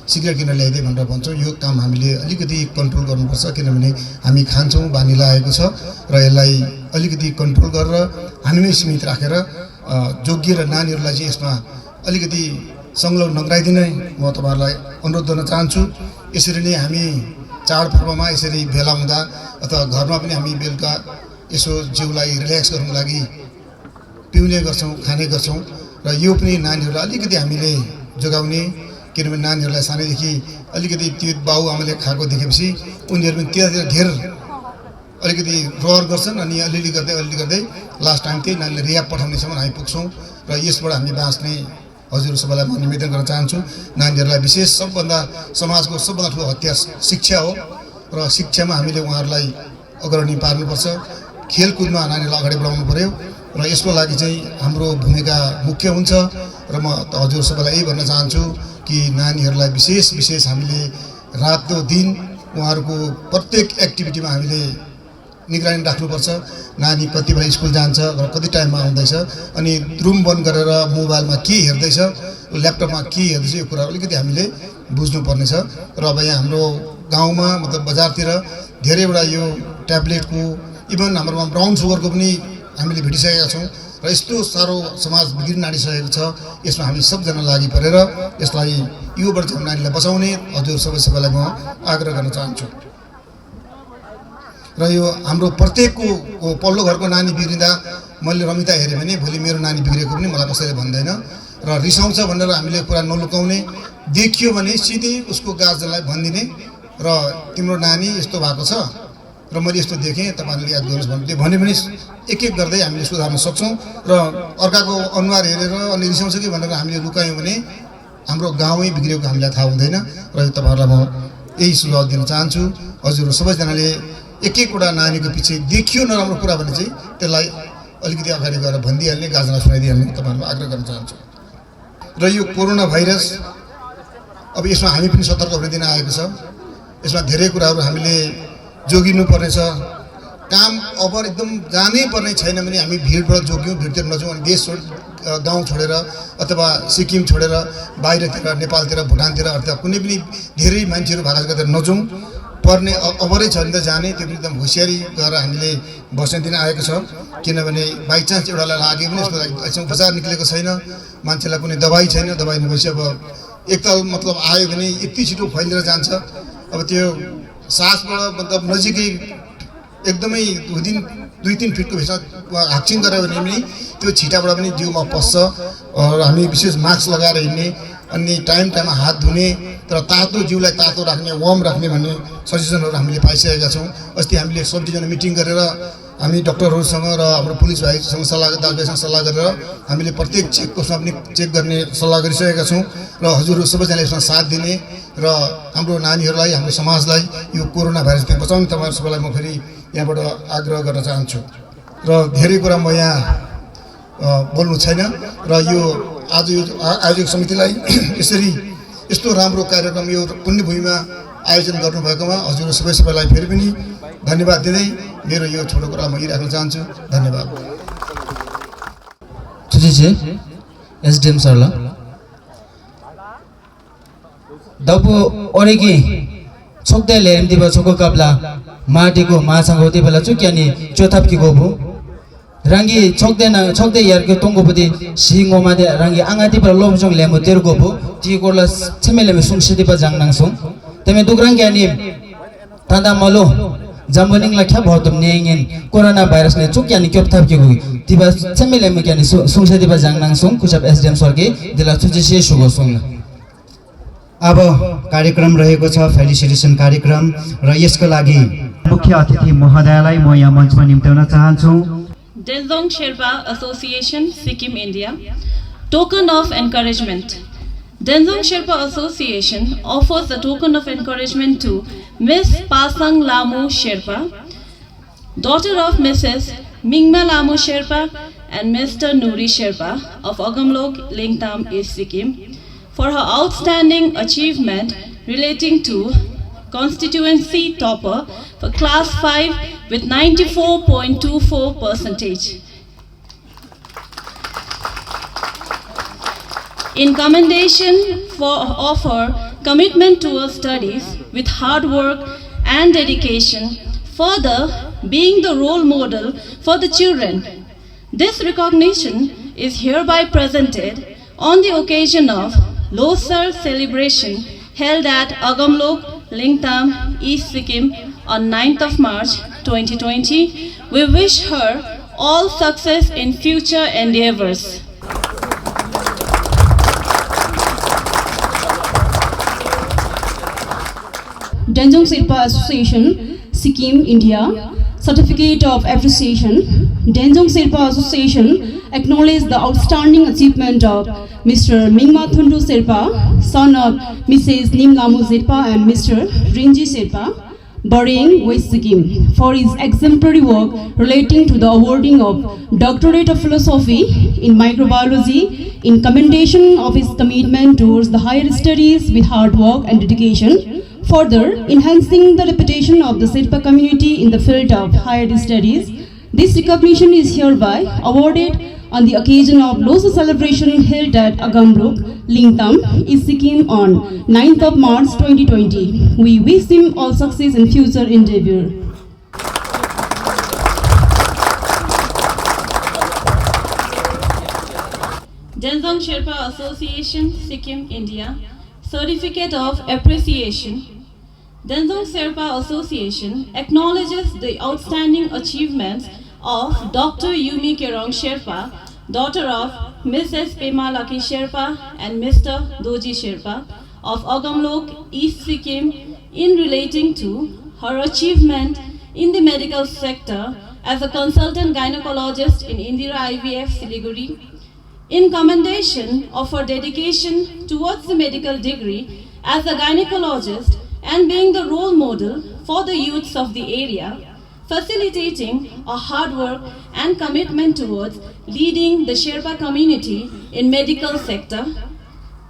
सिगरेट किन ल्याइदिए भनेर भन्छौँ। यो काम हामीले अलिकति कन्ट्रोल गर्नुपर्छ, किनभने हामी खान्छौँ, बानी लागेको छ र यसलाई अलिकति कन्ट्रोल गरेर हामीमै सीमित राखेर जोग्य र नानीहरूलाई चाहिँ यसमा अलिकति संलग्न नगराइदिने म तपाईँहरूलाई अनुरोध गर्न चाहन्छु। यसरी नै हामी चाडपर्वमा यसरी भेला हुँदा अथवा घरमा पनि हामी बेलुका यसो जिउलाई रिल्याक्स गर्नुको लागि पिउने गर्छौँ, खाने गर्छौँ र यो पनि नानीहरूलाई अलिकति हामीले जोगाउने, किनभने नानीहरूलाई सानैदेखि अलिकति त्यो बाउआमाले खाएको देखेपछि उनीहरू पनि त्यतातिर धेर अलिकति रहर गर्छन् अनि अलिअलि गर्दै लास्ट टाइम त्यही नानीले रिहाब पठाउनेसम्म हामी पुग्छौँ र यसबाट हामी बाँच्ने हजुर सबैलाई म निवेदन गर्न चाहन्छु। नानीहरूलाई विशेष सबभन्दा समाजको सबभन्दा ठुलो हतियार शिक्षा हो र शिक्षामा हामीले उहाँहरूलाई अग्रणी पार्नुपर्छ। खेलकुदमा नानीहरूलाई अगाडि बढाउनु पर्यो र यसको लागि चाहिँ हाम्रो भूमिका मुख्य हुन्छ र म हजुर सबैलाई यही भन्न चाहन्छु कि नानीहरूलाई विशेष हामीले रातो दिन उहाँहरूको प्रत्येक एक्टिभिटीमा हामीले निगरानी राख्नुपर्छ। नानी कति बेला स्कुल जान्छ र कति टाइममा आउँदैछ अनि रुम बन्द गरेर मोबाइलमा के हेर्दैछ, ल्यापटपमा के हेर्दैछ, यो कुरा अलिकति हामीले बुझ्नुपर्नेछ। र अब यहाँ हाम्रो गाउँमा मतलब बजारतिर धेरैवटा यो ट्याब्लेटको इभन हाम्रोमा ब्राउन सुगरको पनि हामीले भेटिसकेका छौँ र यस्तो साह्रो समाज बिग्रिन आँटिसकेको छ। यसमा हामी सबजना लागि परेर यसलाई योबाट चाहिँ नानीलाई बचाउने हजुर सबैलाई म आग्रह गर्न चाहन्छु। र यो हाम्रो प्रत्येकको पल्लो घरको नानी बिग्रिँदा मैले रमिता हेरेँ भने भोलि मेरो नानी बिग्रेको पनि मलाई कसैले भन्दैन र रिसाउँछ भनेर हामीले कुरा नलुकाउने, देखियो भने सिधै उसको गार्जियनलाई भनिदिने र तिम्रो नानी यस्तो भएको छ र मैले यस्तो देखेँ, तपाईँहरूले याद गर्नुहोस् भन्नु भने पनि एक गर्दै हामीले सुधार्न सक्छौँ। र अर्काको अनुहार हेरेर अनि रिसाउँछ कि भनेर हामीले लुकायौँ भने हाम्रो गाउँै बिग्रेको हामीलाई थाहा हुँदैन र तपाईँहरूलाई म यही सुझाव दिन चाहन्छु। हजुर सबैजनाले एक-एकवटा नानीको पछि देखियो नराम्रो कुरा भने चाहिँ त्यसलाई अलिकति अगाडि गएर भनिदिइहाल्ने, गार्जियनलाई सुनाइदिइहाल्ने तपाईँहरूलाई आग्रह गर्न चाहन्छु। र यो कोरोना भाइरस अब यसमा हामी पनि सतर्क हुने दिन आएको छ। यसमा धेरै कुराहरू हामीले जोगिनु पर्नेछ। काम अब एकदम जानै पर्ने छैन भने हामी भिडबाट जोग्यौँ, भिडतिर नजाउँ अनि देश गाउँ छोडेर अथवा सिक्किम छोडेर बाहिरतिर नेपालतिर भुटानतिर अथवा कुनै पनि धेरै मान्छेहरू भएको जग्गातिर नजाउँ। पर्ने अबरै छ भने त जाने, त्यो पनि एकदम होसियारी गरेर हामीले बस्ने दिन आएको छ। किनभने बाइचान्स एउटालाई लाग्यो भने यसको लागि अहिलेसम्म बजार निक्लेको छैन, मान्छेलाई कुनै दबाई छैन। दबाई नभएपछि अब एकताल मतलब आयो भने यति छिटो फैलिएर जान्छ। अब त्यो सासबाट मतलब नजिकै एकदमै 2-3 फिटको भित्र हाक्सिङ गऱ्यो भने पनि त्यो छिटाबाट पनि जिउमा पस्छ। हामी विशेष मास्क लगाएर हिँड्ने अनि टाइममा हात धुने तर तातो जिउलाई तातो राख्ने, वार्म राख्ने भन्ने सजेसनहरू हामीले पाइसकेका छौँ। अस्ति हामीले सबजना मिटिङ गरेर हामी डक्टरहरूसँग र हाम्रो पुलिस भाइसँग दाजुभाइसँग सल्लाह गरेर हामीले प्रत्येक चेकपोस्टमा पनि चेक गर्ने सल्लाह गरिसकेका छौँ र हजुरहरू सबैजनाले यसमा साथ दिने र हाम्रो नानीहरूलाई, हाम्रो समाजलाई यो कोरोना भाइरसदेखि बचाउने तपाईँहरू सबैलाई म फेरि यहाँबाट आग्रह गर्न चाहन्छु। र धेरै कुरा म यहाँ बोल्नु छैन र यो आज यो आयोजक समितिलाई यसरी यस्तो राम्रो कार्यक्रम यो पुण्यभूमिमा आयोजन गर्नुभएकोमा हजुर सबैलाई फेरि पनि धन्यवाद दिँदै मेरो यो छोटो कुरा म यही राख्न चाहन्छु। धन्यवाद। एसडिएम सरला दपु ओरेकी छोक्दै ल्याम दिबा छोको कपला माटीको माछा गोते बेला चुक्यानी चोथापकी गोबु रंगी छोक्दै यारको तोंगोपति सिंगोमा दे रंगी आंगाति पर लोमजों ल्यामो तेर गोबु ती कोला छमेलेमे सुंसिदि पा जांगनांसुं तमे दुग्रां ग्यानी तादा मलो जम्बनिङ ला ख्या भौतम नेङेन कोरोना भाइरस ने चुक्यानी क्योपथापकी गो तिबा छमेलेमे क्यानी सुंसिदि पा जांगनांसुं कुछप एसडिएम सरके दिला चुजिसे सुगोसुं। अब कार्यक्रम रहेको छ फेलिसिटेसन कार्यक्रम र यसको लागि मुख्य अतिथि महोदयलाई म यहाँ मञ्चमा निम्त्याउन चाहन्छु। Denzong Sherpa Association, Sikkim, India. Token of encouragement. Denzong Sherpa Association offers a token of encouragement to Miss Pasang Lamu Sherpa, daughter of Mrs. Mingma Lamu Sherpa and Mr. Nuri Sherpa of Agamlok, Lingtam, East Sikkim, for her outstanding achievement relating to constituency topper for class 5 with 94.24%. In commendation of her commitment towards studies with hard work and dedication, further being the role model for the children. This recognition is hereby presented on the occasion of Losar celebration held at Agamlok, Lingtam, East Sikkim on 9th of March 2020. We wish her all success in future endeavors. Denjong Sherpa Association, Sikkim, India. Certificate of Appreciation. Denjong Sherpa Association acknowledges the outstanding achievement of Mr. Mingma Thundu Sherpa, son of Mrs. Nim Lamu Sherpa and Mr. Rinji Sherpa, Baring, West Sikkim, for his exemplary work relating to the awarding of Doctorate of Philosophy in Microbiology in commendation of his commitment towards the higher studies with hard work and dedication, further enhancing the reputation of the Sherpa community in the field of higher studies. This recognition is hereby awarded on the occasion of Losar celebration held at Agamlok, Lingtam, East Sikkim on 9th of March 2020. We wish him all success in future endeavor. Denjong Sherpa Association, Sikkim, India. Certificate of Appreciation. Denjong Sherpa Association acknowledges the outstanding achievements of Dr. Yumi Kerong Sherpa, daughter of Mrs. Pema Laki Sherpa and Mr. Doji Sherpa of Agamlok, East Sikkim, in relating to her achievement in the medical sector as a consultant gynecologist in Indira IVF, Siliguri, in commendation of her dedication towards the medical degree as a gynecologist and being the role model for the youths of the area, facilitating a hard work and commitment towards leading the Sherpa community in medical sector.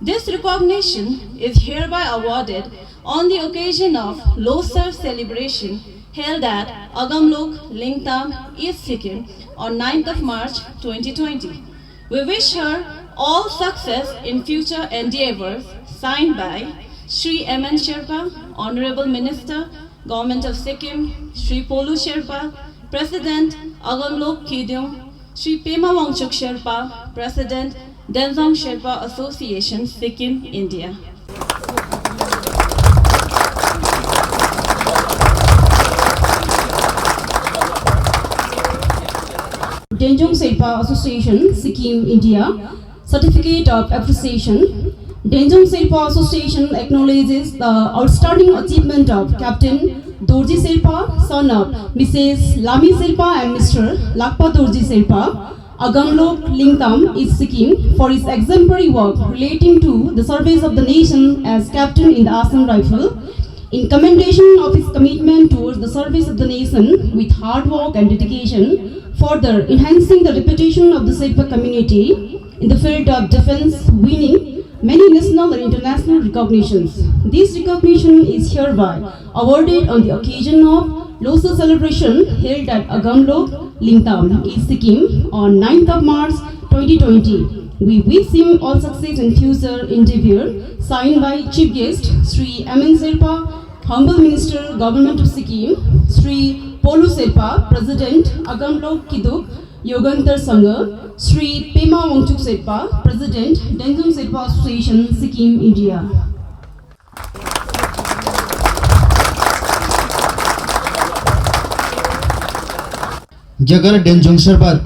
This recognition is hereby awarded on the occasion of Losar celebration held at Agamlok, Lingtam, East Sikkim on 9th of March 2020. We wish her all success in future endeavors. Signed by Shri M.N. Sherpa, Honorable Minister, Government of Sikkim, Shri Polu Sherpa, President, Agamlok Kidyong, Shri Pema Wangchuk Sherpa, President, Denjong Sherpa Association, Sikkim, India. Denjong Sherpa Association, Sikkim, India. Certificate of Appreciation. Denjong Sherpa Association acknowledges the outstanding achievement of Captain Dorji Sherpa, son of Mrs. Lami Sherpa and Mr. Lakpa Dorji Sherpa, Agamlok, Lingtam, East Sikkim, for his exemplary work relating to the service of the nation as captain in the Assam Rifle, in commendation of his commitment towards the service of the nation with hard work and dedication, further enhancing the reputation of the Sherpa community in the field of defense, winning many national and international recognitions. This recognition is hereby awarded on the occasion of Losar celebration held at Agamlok, Lingtam, East Sikkim on 9th of March 2020. We wish him all success in future endeavor. Signed by Chief Guest Sri M.N. Sherpa, Humble Minister, Government of Sikkim, Sri Polu Sherpa, President, Agamlok Kiduk, Yogantar Sangha, Sri Pema Wangchuk Sherpa, President, Denjong Sherpa Association, Sikkim, India. Jagar Denjong Sherpa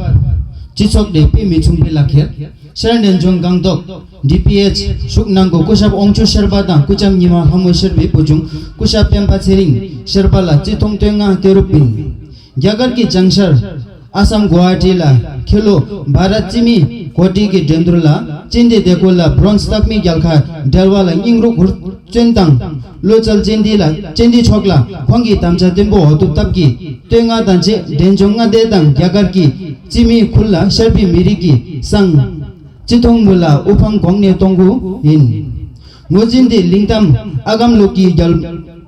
Chichok de Pimi Chumpi Lakher Sharan Denjong Gangdok DPH Shuknango Kushap Ongchu Sherpa Dang Kucham Nima Hamu Sherbi Pujung Kushap Pempa Sering Sherpa La Chitong Tenga Terupin Jagar ki Jangshar Assam Guwahati la Kilo Bharat Chimi Koti ki Dendrula Chindi Dekola Bronze Takmi Gyalkha Delwa la Ingru Gur Chentang Lochal Chindi la Chindi Chokla Kwangi Tamcha Tempo Hotu Tapki Tenga Tanche Denjonga Dedang Jagar ki Chimi Kula Sherpi Miriki Sang Chitong Mula Upang Kongne Tongu In Mujindi Lingtam Agamloki Jal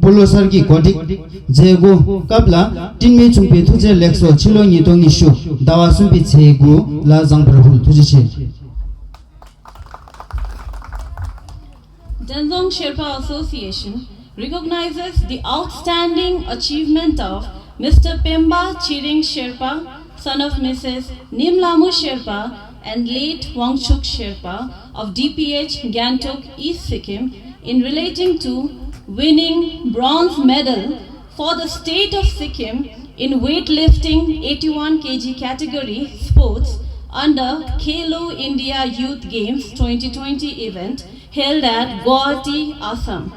Polosar ki Kodik Jego Kapla Tinmi Chumpi Tuje Lexo Chilo Nidongi Shu Dawa Sumpi Chegu La Zang Prabhu Tujiche Denzong Sherpa Association recognizes the outstanding achievement of Mr. Pemba Chiring Sherpa, son of Mrs. Nimlamu Sherpa and late Wangchuk Sherpa of DPH Gantok, East Sikkim in relating to winning bronze medal for the state of Sikkim in weightlifting 81 kg category sports under Khelo India Youth Games 2020 event held at Guwahati, Assam.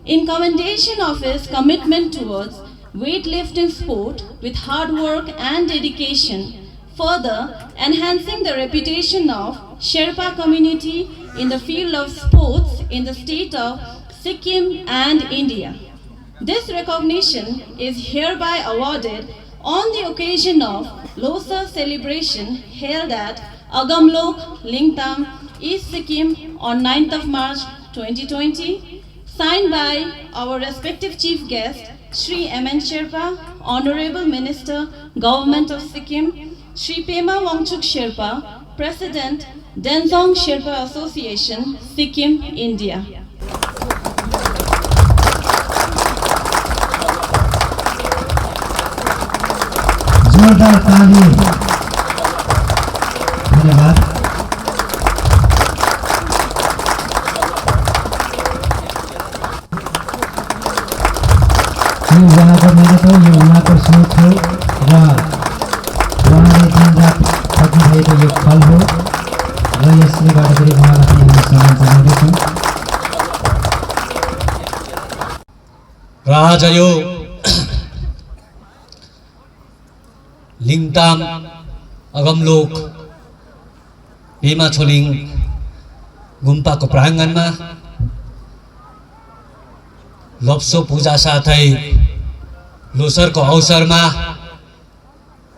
In commendation of his commitment towards weightlifting sport with hard work and dedication, further enhancing the reputation of Sherpa community in the field of sports in the state of Sikkim and India. This recognition is hereby awarded on the occasion of Losar celebration held at Agamlok, Lingtam, East Sikkim on 9th of March 2020, signed by our respective chief guest, Shri M.N. Sherpa, Honorable Minister, Government of Sikkim, Shri Pema Wangchuk Sherpa, President, Denzong Sherpa Association, Sikkim, India. जोरदार ताली। धन्यवाद। यो उहाँको मेहनत हो, यो उहाँको सोच हो र उहाँले दिनरात खटिरहेको यो फल हो र यसले गर्दाखेरि उहाँलाई पनि हामी सम्मान जनाउँदैछौँ। र आज यो लिङताम अगमलोक पेमा छोलिङ गुम्पाको प्राङ्गणमा लप्सो पूजा साथै लोसरको अवसरमा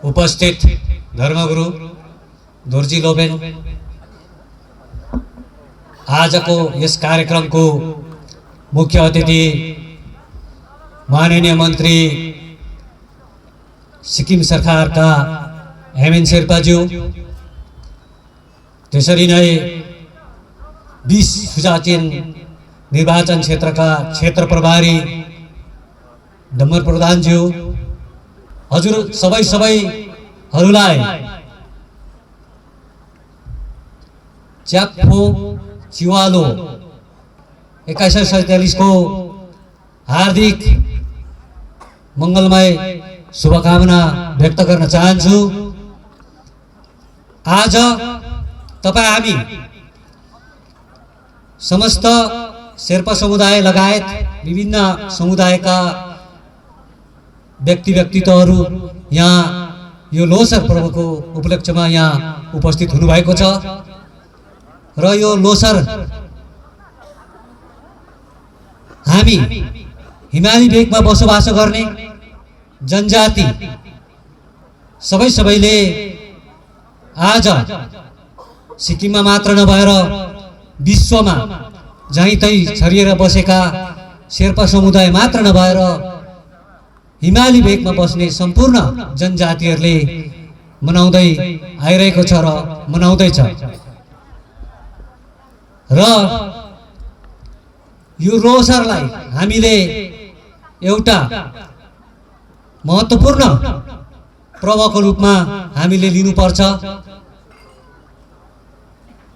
उपस्थित धर्मगुरु दोर्जी लोबेन, आजको यस कार्यक्रमको मुख्य अतिथि माननीय मन्त्री सिक्किम सरकारका एमएन शेर्पाज्यू, त्यसरी नै 20 सुजाचेन निर्वाचन क्षेत्रका क्षेत्र प्रभारी डम्बर प्रधानज्यू, हजुर सबैहरूलाई च्याप्फो चिवालो 2147 को हार्दिक मङ्गलमय शुभकामना व्यक्त गर्न चाहन्छु। आज तपाईँ हामी समस्त शेर्पा समुदाय लगायत विभिन्न समुदायका व्यक्तित्वहरू यहाँ यो लोसर पर्वको उपलक्ष्यमा यहाँ उपस्थित हुनुभएको छ र यो लोसर हामी हिमाली भेगमा बसोबास गर्ने जनजाति सबैले आज सिक्किममा मात्र नभएर विश्वमा जहीँ तहीँ छरिएर बसेका शेर्पा समुदाय मात्र नभएर हिमाली भेगमा बस्ने सम्पूर्ण जनजातिहरूले मनाउँदै आइरहेको छ र मनाउँदैछ र यो लोसरलाई हामीले एउटा महत्त्वपूर्ण पर्वको रूपमा हामीले लिनुपर्छ,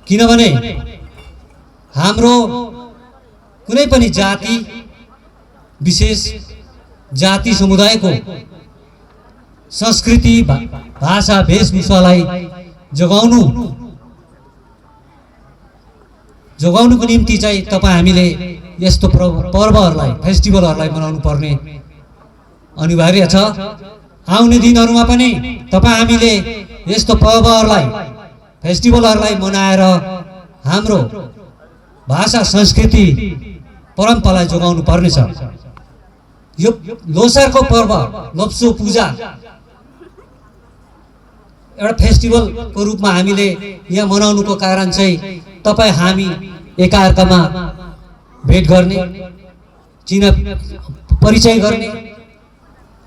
किनभने हाम्रो कुनै पनि जाति विशेष जाति समुदायको संस्कृति भाषा वेशभूषालाई जोगाउनुको निम्ति चाहिँ तपाईँ हामीले यस्तो पर्वहरूलाई फेस्टिभलहरूलाई मनाउनु पर्ने अनिवार्य छ। आउने दिनहरूमा पनि तपाईँ हामीले यस्तो पर्वहरूलाई फेस्टिभलहरूलाई मनाएर हाम्रो भाषा संस्कृति परम्परालाई जोगाउनु पर्नेछ। यो लोसरको पर्व लप्सो पूजा एउटा फेस्टिभलको रूपमा हामीले यहाँ मनाउनुको कारण चाहिँ तपाईँ हामी एकाअर्कामा भेट गर्ने, चिना परिचय गर्ने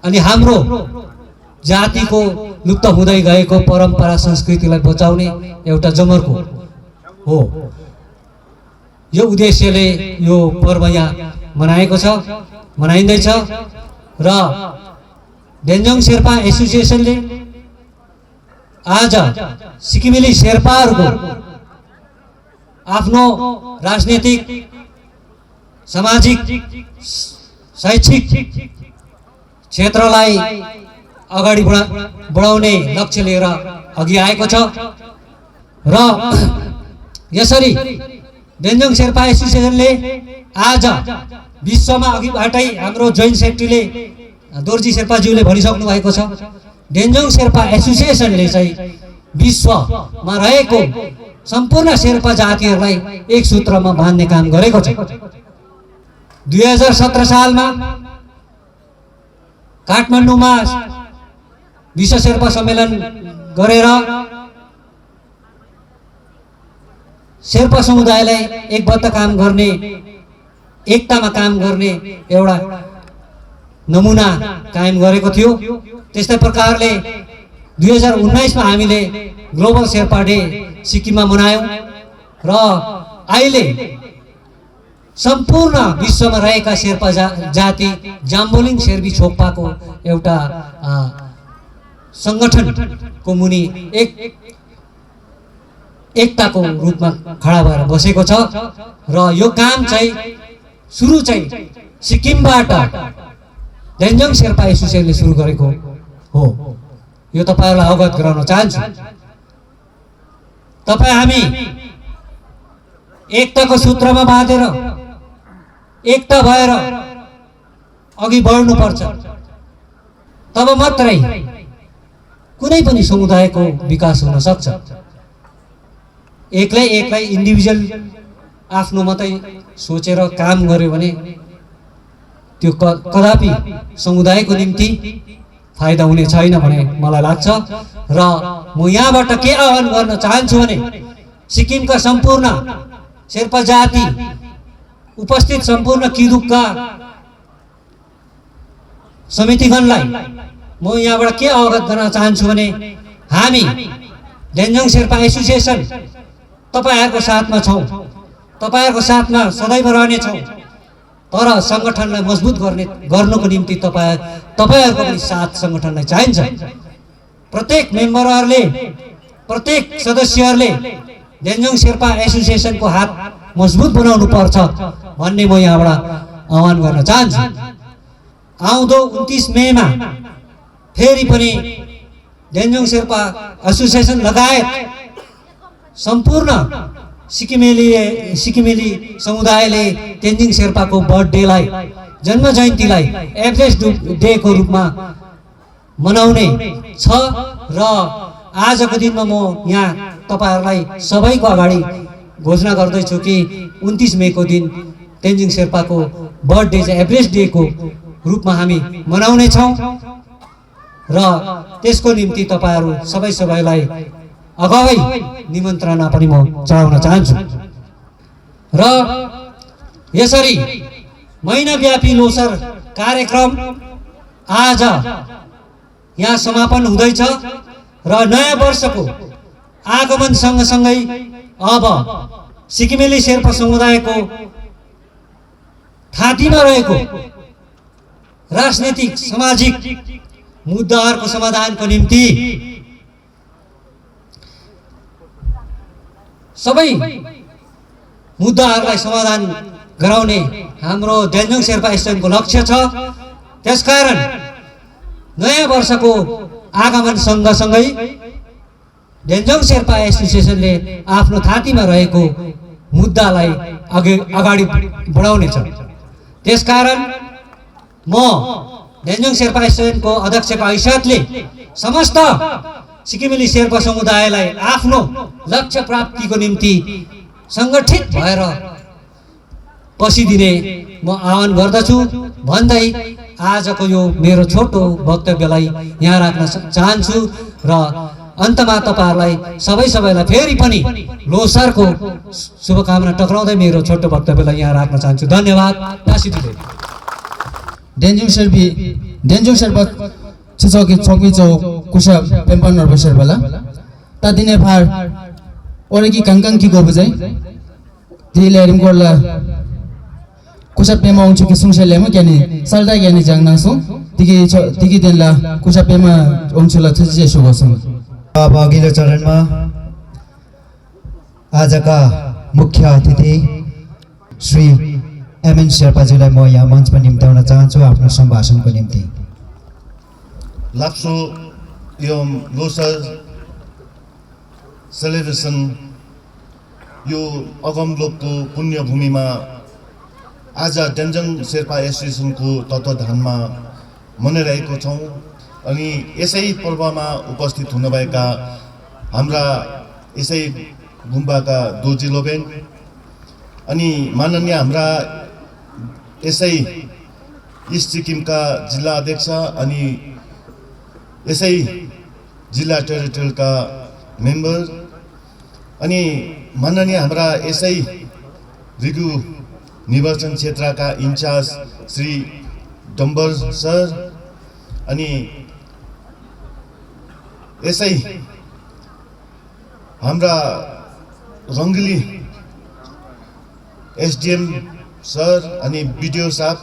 अनि हाम्रो जातिको लुप्त हुँदै गएको परम्परा संस्कृतिलाई बचाउने एउटा जमर्को हो। यो उद्देश्यले यो पर्व यहाँ मनाएको छ, मनाइँदैछ र डेन्जोङ शेर्पा एसोसिएसनले आज सिक्किमेली शेर्पाहरूको आफ्नो राजनीतिक, सामाजिक, शैक्षिक क्षेत्रलाई अगाडि बढाउने लक्ष्य लिएर अघि आएको छ र यसरी डेन्जोङ शेर्पा एसोसिएसनले आज विश्वमा अघिबाटै हाम्रो जोइन्ट सेक्रेटरीले दोर्जी शेर्पाज्यूले भनिसक्नु भएको छ, डेन्जोङ शेर्पा एसोसिएसनले चाहिँ विश्वमा रहेको सम्पूर्ण शेर्पा जातिहरूलाई एक सूत्रमा बाँध्ने काम गरेको छ। 2017 सालमा काठमाडौँमा विश्व शेर्पा सम्मेलन गरेर शेर्पा समुदायलाई एकबद्ध काम गर्ने, एकतामा काम गर्ने एउटा नमुना कायम गरेको थियो। त्यस्तै प्रकारले 2019 मा हामीले ग्लोबल शेर्पा डे सिक्किममा मनायौं र अहिले सम्पूर्ण विश्वमा रहेका शेर्पा जाति जाम्बोलिङ शेर्पी छोक्पाको एउटा संगठनको मुनि एकताको रूपमा खडा भएर बसेको छ र यो काम चाहिँ सुरु चाहिँ सिक्किमबाट डेन्जोङ शेर्पा एसोसिएसनले सुरु गरेको हो। यो तपाईहरुलाई अवगत गराउन चाहन्छु। तपाई हामी एकताको सूत्रमा बाँधेर एकता भएर अघि बढ्नु पर्छ, तब मात्रै कुनै पनि समुदायको विकास हुन सक्छ। एक्लै इन्डिभिजुअल आफ्नो मात्रै सोचेर काम गर्यो भने त्यो कदापि समुदायको निम्ति फाइदा हुने छैन भन्ने मलाई लाग्छ र म यहाँबाट के आह्वान गर्न चाहन्छु भने सिक्किमका सम्पूर्ण शेर्पा जाति उपस्थित सम्पूर्ण किदुकका समितिगणलाई म यहाँबाट के अवगत गर्न चाहन्छु भने हामी डेन्जोङ शेर्पा एसोसिएसन तपाईहरुको साथमा छौं, तपाईहरुको साथमा सदैव रहने छौं, तर संगठनलाई मजबुत गर्नको निम्ति तपाईहरुको पनि साथ संगठनलाई चाहिन्छ। प्रत्येक मेम्बरहरुले, प्रत्येक सदस्यहरुले डेन्जोङ शेर्पा एसोसिएसनको हात मजबुत बनाउनु पर्छ भन्ने म यहाँबाट आह्वान गर्न चाहन्छु। आउँदो 29 मेमा फेरि पनि डेन्जोङ शेर्पा एसोसिएसन लगायत सम्पूर्ण सिक्किमेली समुदायले तेन्जिङ शेर्पाको बर्थडेलाई, जन्म जयन्तीलाई एभरेज डे को रूपमा मनाउने छ र आजको दिनमा म यहाँ तपाईहरुलाई सबैको अगाडि घोषणा गर्दैछु कि 29 मे को दिन तेन्जिङ शेर्पाको बर्थडे चाहिँ एभरेज डे को रूपमा हामी मनाउने छौं र त्यसको निम्ति तपाईहरु सबैलाई अगावै निमन्त्रणा पनि म चढाउन चाहन्छु। र यसरी महिनाव्यापी लोसर कार्यक्रम आज यहाँ समापन हुँदैछ र नयाँ वर्षको आगमन सँगसँगै अब सिक्किमेली शेर्पा समुदायको थाँतीमा रहेको राजनीतिक, सामाजिक मुद्दाहरूको समाधानको निम्ति सबै मुद्दाहरूलाई समाधान गराउने हाम्रो डेन्जोङ शेर्पा एसोसिएसनको लक्ष्य छ। त्यसकारण नयाँ वर्षको आगमन सँगसँगै डेन्जोङ शेर्पा एसोसिएसनले आफ्नो थाँतीमा रहेको मुद्दालाई अगाडि बढाउनेछ। त्यसकारण म डेन्जोङ शेर्पा एसोसिएसनको अध्यक्षको हैसियतले समस्त सिक्किमेली शेर्पा समुदायलाई आफ्नो लक्ष्य प्राप्तिको निम्ति संगठित भएर पसिदिने म आह्वान गर्दछु भन्दै आजको यो मेरो छोटो वक्तव्यलाई यहाँ राख्न चाहन्छु र अन्तमा तपाईहरुलाई सबैलाई फेरि पनि लोसरको शुभकामना टक्राउँदै मेरो छोटो वक्तव्यलाई यहाँ राख्न चाहन्छु। धन्यवाद। डेन्जोङ शेर्पा चिचौकी चौकी चौ कुशा पेम्पन नर्भ शेर्पाला ता दिने फार ओरेकी कंकंग की गोबजाई तिलेरम गर्ला कुसा पेमा उंचु कि सुंगसेलेमा क्यानि सल्दा क्यानि जांनासु तिकी देनला कुसा पेमा उंचुला थुजे सुगोसुङ अब अघिल्लो चरणमा आजका मुख्य अतिथि श्री एमएन शेर्पाज्यूलाई म यहाँ मञ्चमा निम्त्याउन चाहन्छु आफ्नो सम्भाषणको निम्ति। लाप्सो एवं लोसर सेलिब्रेसन यो अगमलोकको पुण्यभूमिमा आज डेन्जोङ शेर्पा एसोसिएसनको तत्त्वावधानमा मनाइरहेको छौँ। अनि यसै पर्वमा उपस्थित हुनुभएका हाम्रा यसै गुम्बाका दोजी लोबेन अनि माननीय हाम्रा यसै इस्ट सिक्किमका जिल्ला अध्यक्ष अनि यसै जिल्ला टेरिटोरियलका मेम्बर अनि माननीय हाम्रा यसै रिगु निर्वाचन क्षेत्रका इन्चार्ज श्री डम्बर सर अनि यसै हाम्रा रङ्गली एसडिएम सर अनि बिडिओ साहब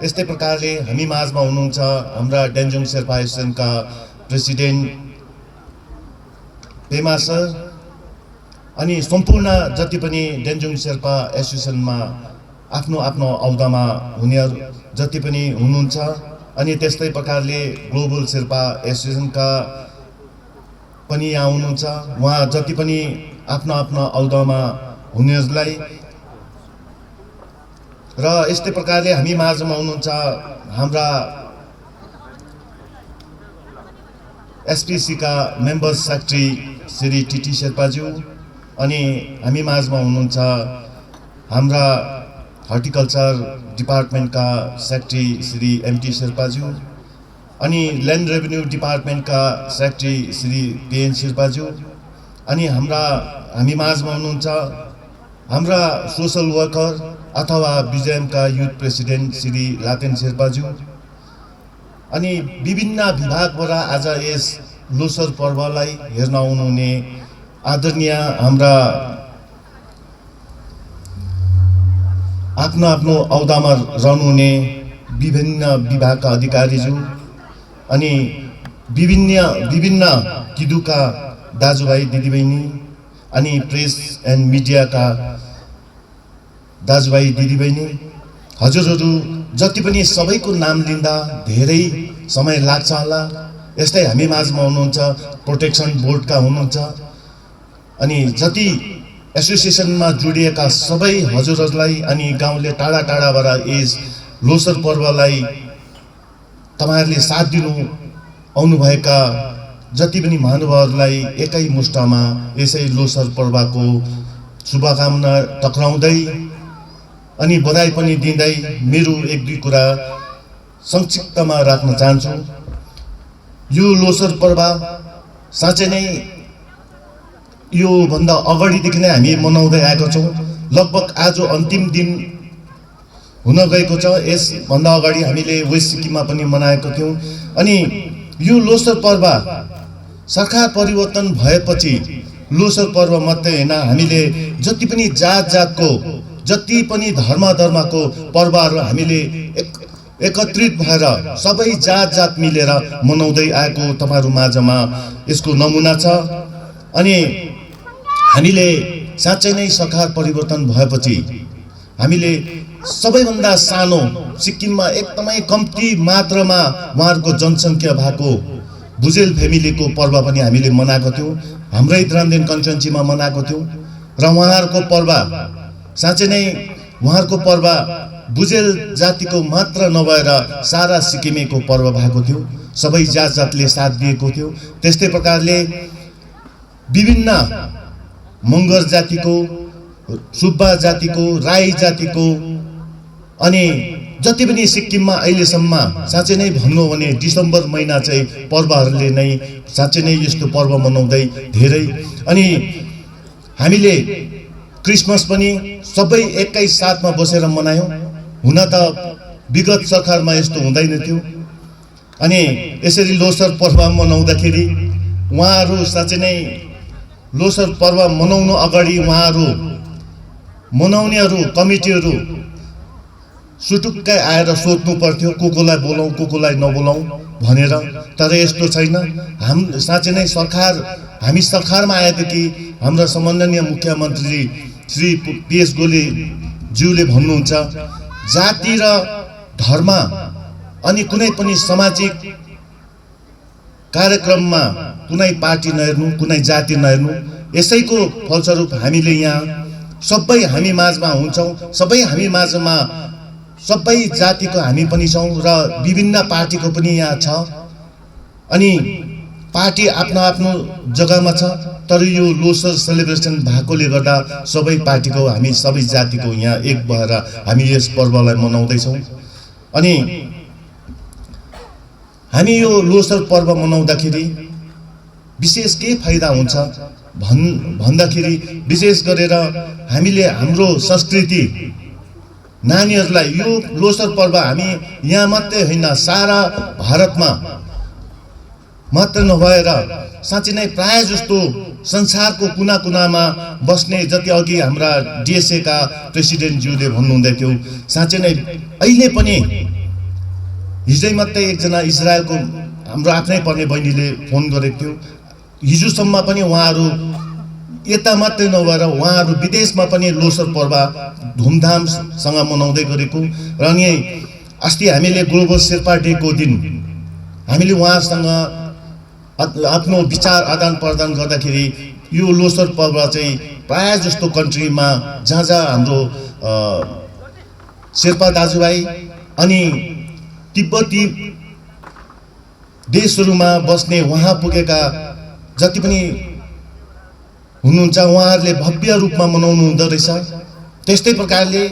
यस्तै प्रकारले हामी माझमा हुनुहुन्छ हाम्रा डेन्जोङ शेर्पा एसोसिएसनका प्रेसिडेन्ट पेमा सर अनि सम्पूर्ण जति पनि डेन्जोङ शेर्पा एसोसिएसनमा आफ्नो आफ्नो औदामा हुनेहरू जति पनि हुनुहुन्छ अनि त्यस्तै प्रकारले ग्लोबल शेर्पा एसोसिएसनका पनि यहाँ हुनुहुन्छ उहाँ जति पनि आफ्नो आफ्नो औदामा हुनेहरूलाई र यस्तै प्रकारले हामी माझमा हुनुहुन्छ हाम्रा एसपिसीका मेम्बर सेक्रेटरी श्री टिटी शेर्पाज्यू अनि हामी माझमा हुनुहुन्छ हाम्रा हर्टिकल्चर डिपार्टमेन्टका सेक्रेटरी श्री एमटी शेर्पाज्यू अनि ल्यान्ड रेभेन्यू डिपार्टमेन्टका सेक्रेटरी श्री पिएन शेर्पाज्यू अनि हामी माझमा हुनुहुन्छ हाम्रा सोसल वर्कर अथवा बिजेएमका युथ प्रेसिडेन्ट श्री लातेन शेर्पाज्यू अनि विभिन्न विभागबाट आज यस लोसर पर्वलाई हेर्न आउनुहुने आदरणीय हाम्रा आफ्नो आफ्नो औदामा रहनुहुने विभिन्न विभागका अधिकारीज्यू अनि विभिन्न किदुका दाजुभाइ दिदीबहिनी अनि प्रेस एन्ड मिडियाका दाजुभाइ दिदीबहिनी हजुरहरू जति पनि सबैको नाम लिँदा धेरै समय लाग्छ होला। यस्तै हामी माझमा हुनुहुन्छ प्रोटेक्सन बोर्डका हुनुहुन्छ अनि जति एसोसिएसनमा जोडिएका सबै हजुरहरूलाई अनि गाउँले टाढा टाढाबाट यस लोसर पर्वलाई तपाईहरुले साथ दिनु आउनुभएका जति पनि महानुभावहरूलाई एकै मुष्टमा यसै लोसर पर्वको शुभकामना टक्राउँदै अनि बधाई पनि दिँदै मेरो एक दुई कुरा संक्षिप्तमा राख्न चाहन्छु। यो लोसर पर्व साँच्चै नै यो भन्दा अगाडिदेखि नै हामी मनाउँदै आएका छौँ। लगभग आज अन्तिम दिन हुन गएको छ। यस भन्दा अगाडि हामीले वेस्ट सिक्किममा पनि मनाएको थियौँ अनि यो लोसर पर्व सरकार परिवर्तन भएपछि लोसर पर्व मात्रै हैन, हामीले जति पनि जातको जति पनि धर्मको पर्वहरू हामीले एकत्रित भएर सबै जात मिलेर मनाउँदै आएको तपाईहरु माझमा यसको नमुना छ। अनि हामीले साँच्चै नै सरकार परिवर्तन भएपछि हामीले सबैभन्दा सानो सिक्किममा एकदमै कम्ती मात्रामा उहाँहरुको जनसंख्या भएको भुजेल फ्यामिलीको पर्व पनि हामीले मनाएको थियौं। हाम्रै द्रामदेन कन्स्टिट्युन्सीमा मनाएको थियौं र उहाँहरुको पर्व साँच्चै नै उहाँहरुको पर्व भुजेल जातिको मात्र नभएर सारा सिक्किमेको पर्व भएको थियो। सबै जातले साथ दिएको थियो। त्यस्तै प्रकारले विभिन्न मगर जातिको, सुब्बा जातिको, राई जातिको अनि जति पनि सिक्किममा अहिलेसम्म साँच्चै नै भन्नु हो भने डिसेम्बर महिना चाहिँ पर्वहरूले नै साँच्चै नै यस्तो पर्व मनाउँदै धेरै अनि हामीले क्रिसमस पनि सबै एकै साथमा बसेर मनायौं। हुन त विगत सरकारमा यस्तो हुँदैन थियो अनि यसरी लोसर पर्व मनाउँदाखेरि उहाँहरु साँच्चै नै लोसर पर्व मनाउनु अगाडि उहाँहरु मनाउनेहरू कमिटीहरू सुटुक्कै आएर सोध्नु पर्थ्यो कोलाई बोलाउँ कोलाई नबोलाउँ भनेर। तर यस्तो छैन। साँच्चै नै हामी सरकारमा आएदेखि हाम्रा सम्माननीय मुख्यमन्त्री श्री PS गोलेज्यूले भन्नुहुन्छ जाति र धर्म अनि कुनै पनि सामाजिक कार्यक्रममा कुनै पार्टी नहेर्नु, कुनै जाति नहेर्नु। यसैको फलस्वरूप हामीले यहाँ सबै हामी माझमा हुन्छौँ, सबै हामी माझमा सबै जातिको हामी पनि छौँ र विभिन्न पार्टीको पनि यहाँ छ। अनि पार्टी आफ्नो आफ्नो जग्गामा छ, तर यो लोसर सेलिब्रेसन भएकोले गर्दा सबै पार्टीको हामी सबै जातिको यहाँ एक भएर हामी यस पर्वलाई मनाउँदैछौँ। अनि हामी यो लोसर पर्व मनाउँदाखेरि विशेष के फाइदा हुन्छ भन्दाखेरि विशेष गरेर हामीले हाम्रो संस्कृति नानीहरूलाई यो लोसर पर्व हामी यहाँ मात्रै होइन सारा भारतमा मात्र नभएर साँच्चै नै प्राय जस्तो संसारको कुना कुनामा बस्ने जति अघि हाम्रा DSA का प्रेसिडेन्टज्यूले भन्नुहुँदै थियो, साँच्चै नै अहिले पनि हिजै मात्रै एकजना इजरायलको हाम्रो आफ्नै पर्ने बहिनीले फोन गरेको थियो। हिजोसम्म पनि उहाँहरू यता मात्रै नभएर उहाँहरू विदेशमा पनि लोसर पर्व धुमधामसँग मनाउँदै गरेको र अनि अस्ति हामीले ग्लोबल शेर्पा डेको दिन हामीले उहाँसँग आफ्नो विचार आदान प्रदान गर्दाखेरि यो लोसर पर्व चाहिँ प्राय जस्तो कन्ट्रीमा जहाँ जहाँ हाम्रो शेर्पा दाजुभाइ अनि तिब्बती देशहरूमा बस्ने वहाँ पुगेका जति पनि हुनुहुन्छ उहाँहरूले भव्य रूपमा मनाउनु हुँदो रहेछ। त्यस्तै प्रकारले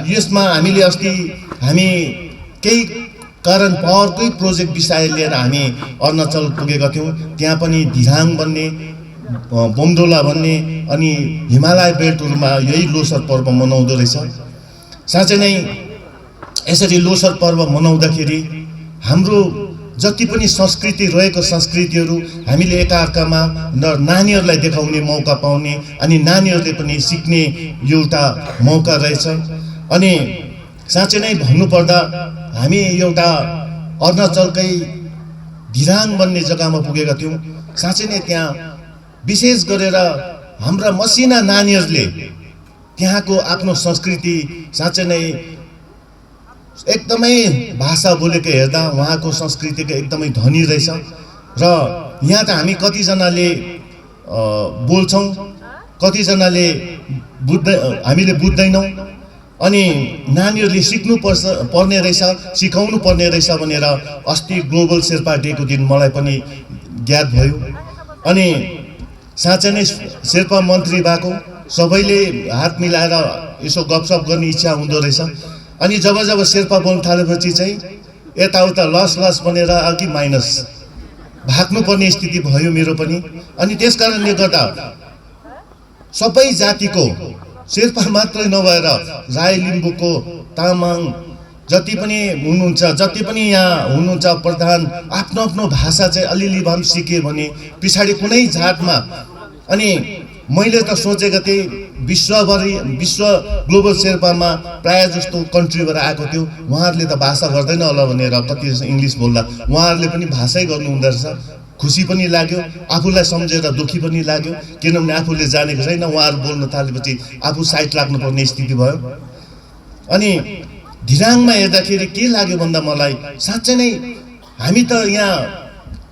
यसमा हामीले अस्ति हामी केही कारण पावरकै प्रोजेक्ट विषय लिएर हामी अरुणाचल पुगेका थियौँ। त्यहाँ पनि धिराङ भन्ने बोमडोला भन्ने अनि हिमालय बेल्टहरूमा यही लोसर पर्व मनाउँदो रहेछ। साँच्चै नै यसरी लोसर पर्व मनाउँदाखेरि हाम्रो जति पनि संस्कृति रहेको संस्कृतिहरू हामीले एकाअर्कामा नानीहरूलाई देखाउने मौका पाउने अनि नानीहरूले पनि सिक्ने एउटा मौका रहेछ। अनि साँच्चै नै भन्नुपर्दा हामी एउटा अरुणाचलकै धिराङ भन्ने जग्गामा पुगेका थियौँ। साँच्चै नै त्यहाँ विशेष गरेर हाम्रा मसिना नानीहरूले त्यहाँको आफ्नो संस्कृति साँच्चै नै एकदमै भाषा बोलेको हेर्दा उहाँको संस्कृतिको एकदमै धनी रहेछ। र यहाँ त हामी कतिजनाले बोल्छौँ, कतिजनाले हामीले बुझ्दैनौँ। अनि नानीहरूले पर्ने रहेछ, सिकाउनु पर्ने रहेछ भनेर अस्ति ग्लोबल शेर्पा डेको दिन मलाई पनि ज्ञात भयो। अनि साँच्चै नै शेर्पा मन्त्री भएको सबैले हात मिलाएर यसो गफसफ गर्ने इच्छा हुँदो रहेछ। अनि जब जब शेर्पा बोल्न थालेपछि चाहिँ यताउता लस बनेर अघि माइनस भाग्नुपर्ने स्थिति भयो मेरो पनि। अनि त्यस कारणले गर्दा सबै जातिको शेर्पा मात्रै नभएर राई लिम्बूको तामाङ जति पनि हुनुहुन्छ, जति पनि यहाँ हुनुहुन्छ प्रधान आफ्नो आफ्नो भाषा चाहिँ अलिअलि भए पनि सिके भने पछाडि कुनै जातमा। अनि मैले त सोचेको थिएँ विश्व ग्लोबल शेर्पामा प्रायः जस्तो कन्ट्रीबाट आएको थियो, उहाँहरूले त भाषा गर्दैन होला भनेर कति इङ्ग्लिस बोल्दा उहाँहरूले पनि भाषै गर्नु हुँदो रहेछ। खुसी पनि लाग्यो, आफूलाई सम्झेर दुःखी पनि लाग्यो, किनभने आफूले जानेको छैन, उहाँहरू बोल्न थालेपछि आफू साइड लाग्नुपर्ने स्थिति भयो। अनि धिराङमा हेर्दाखेरि के लाग्यो भन्दा मलाई साँच्चै नै हामी त यहाँ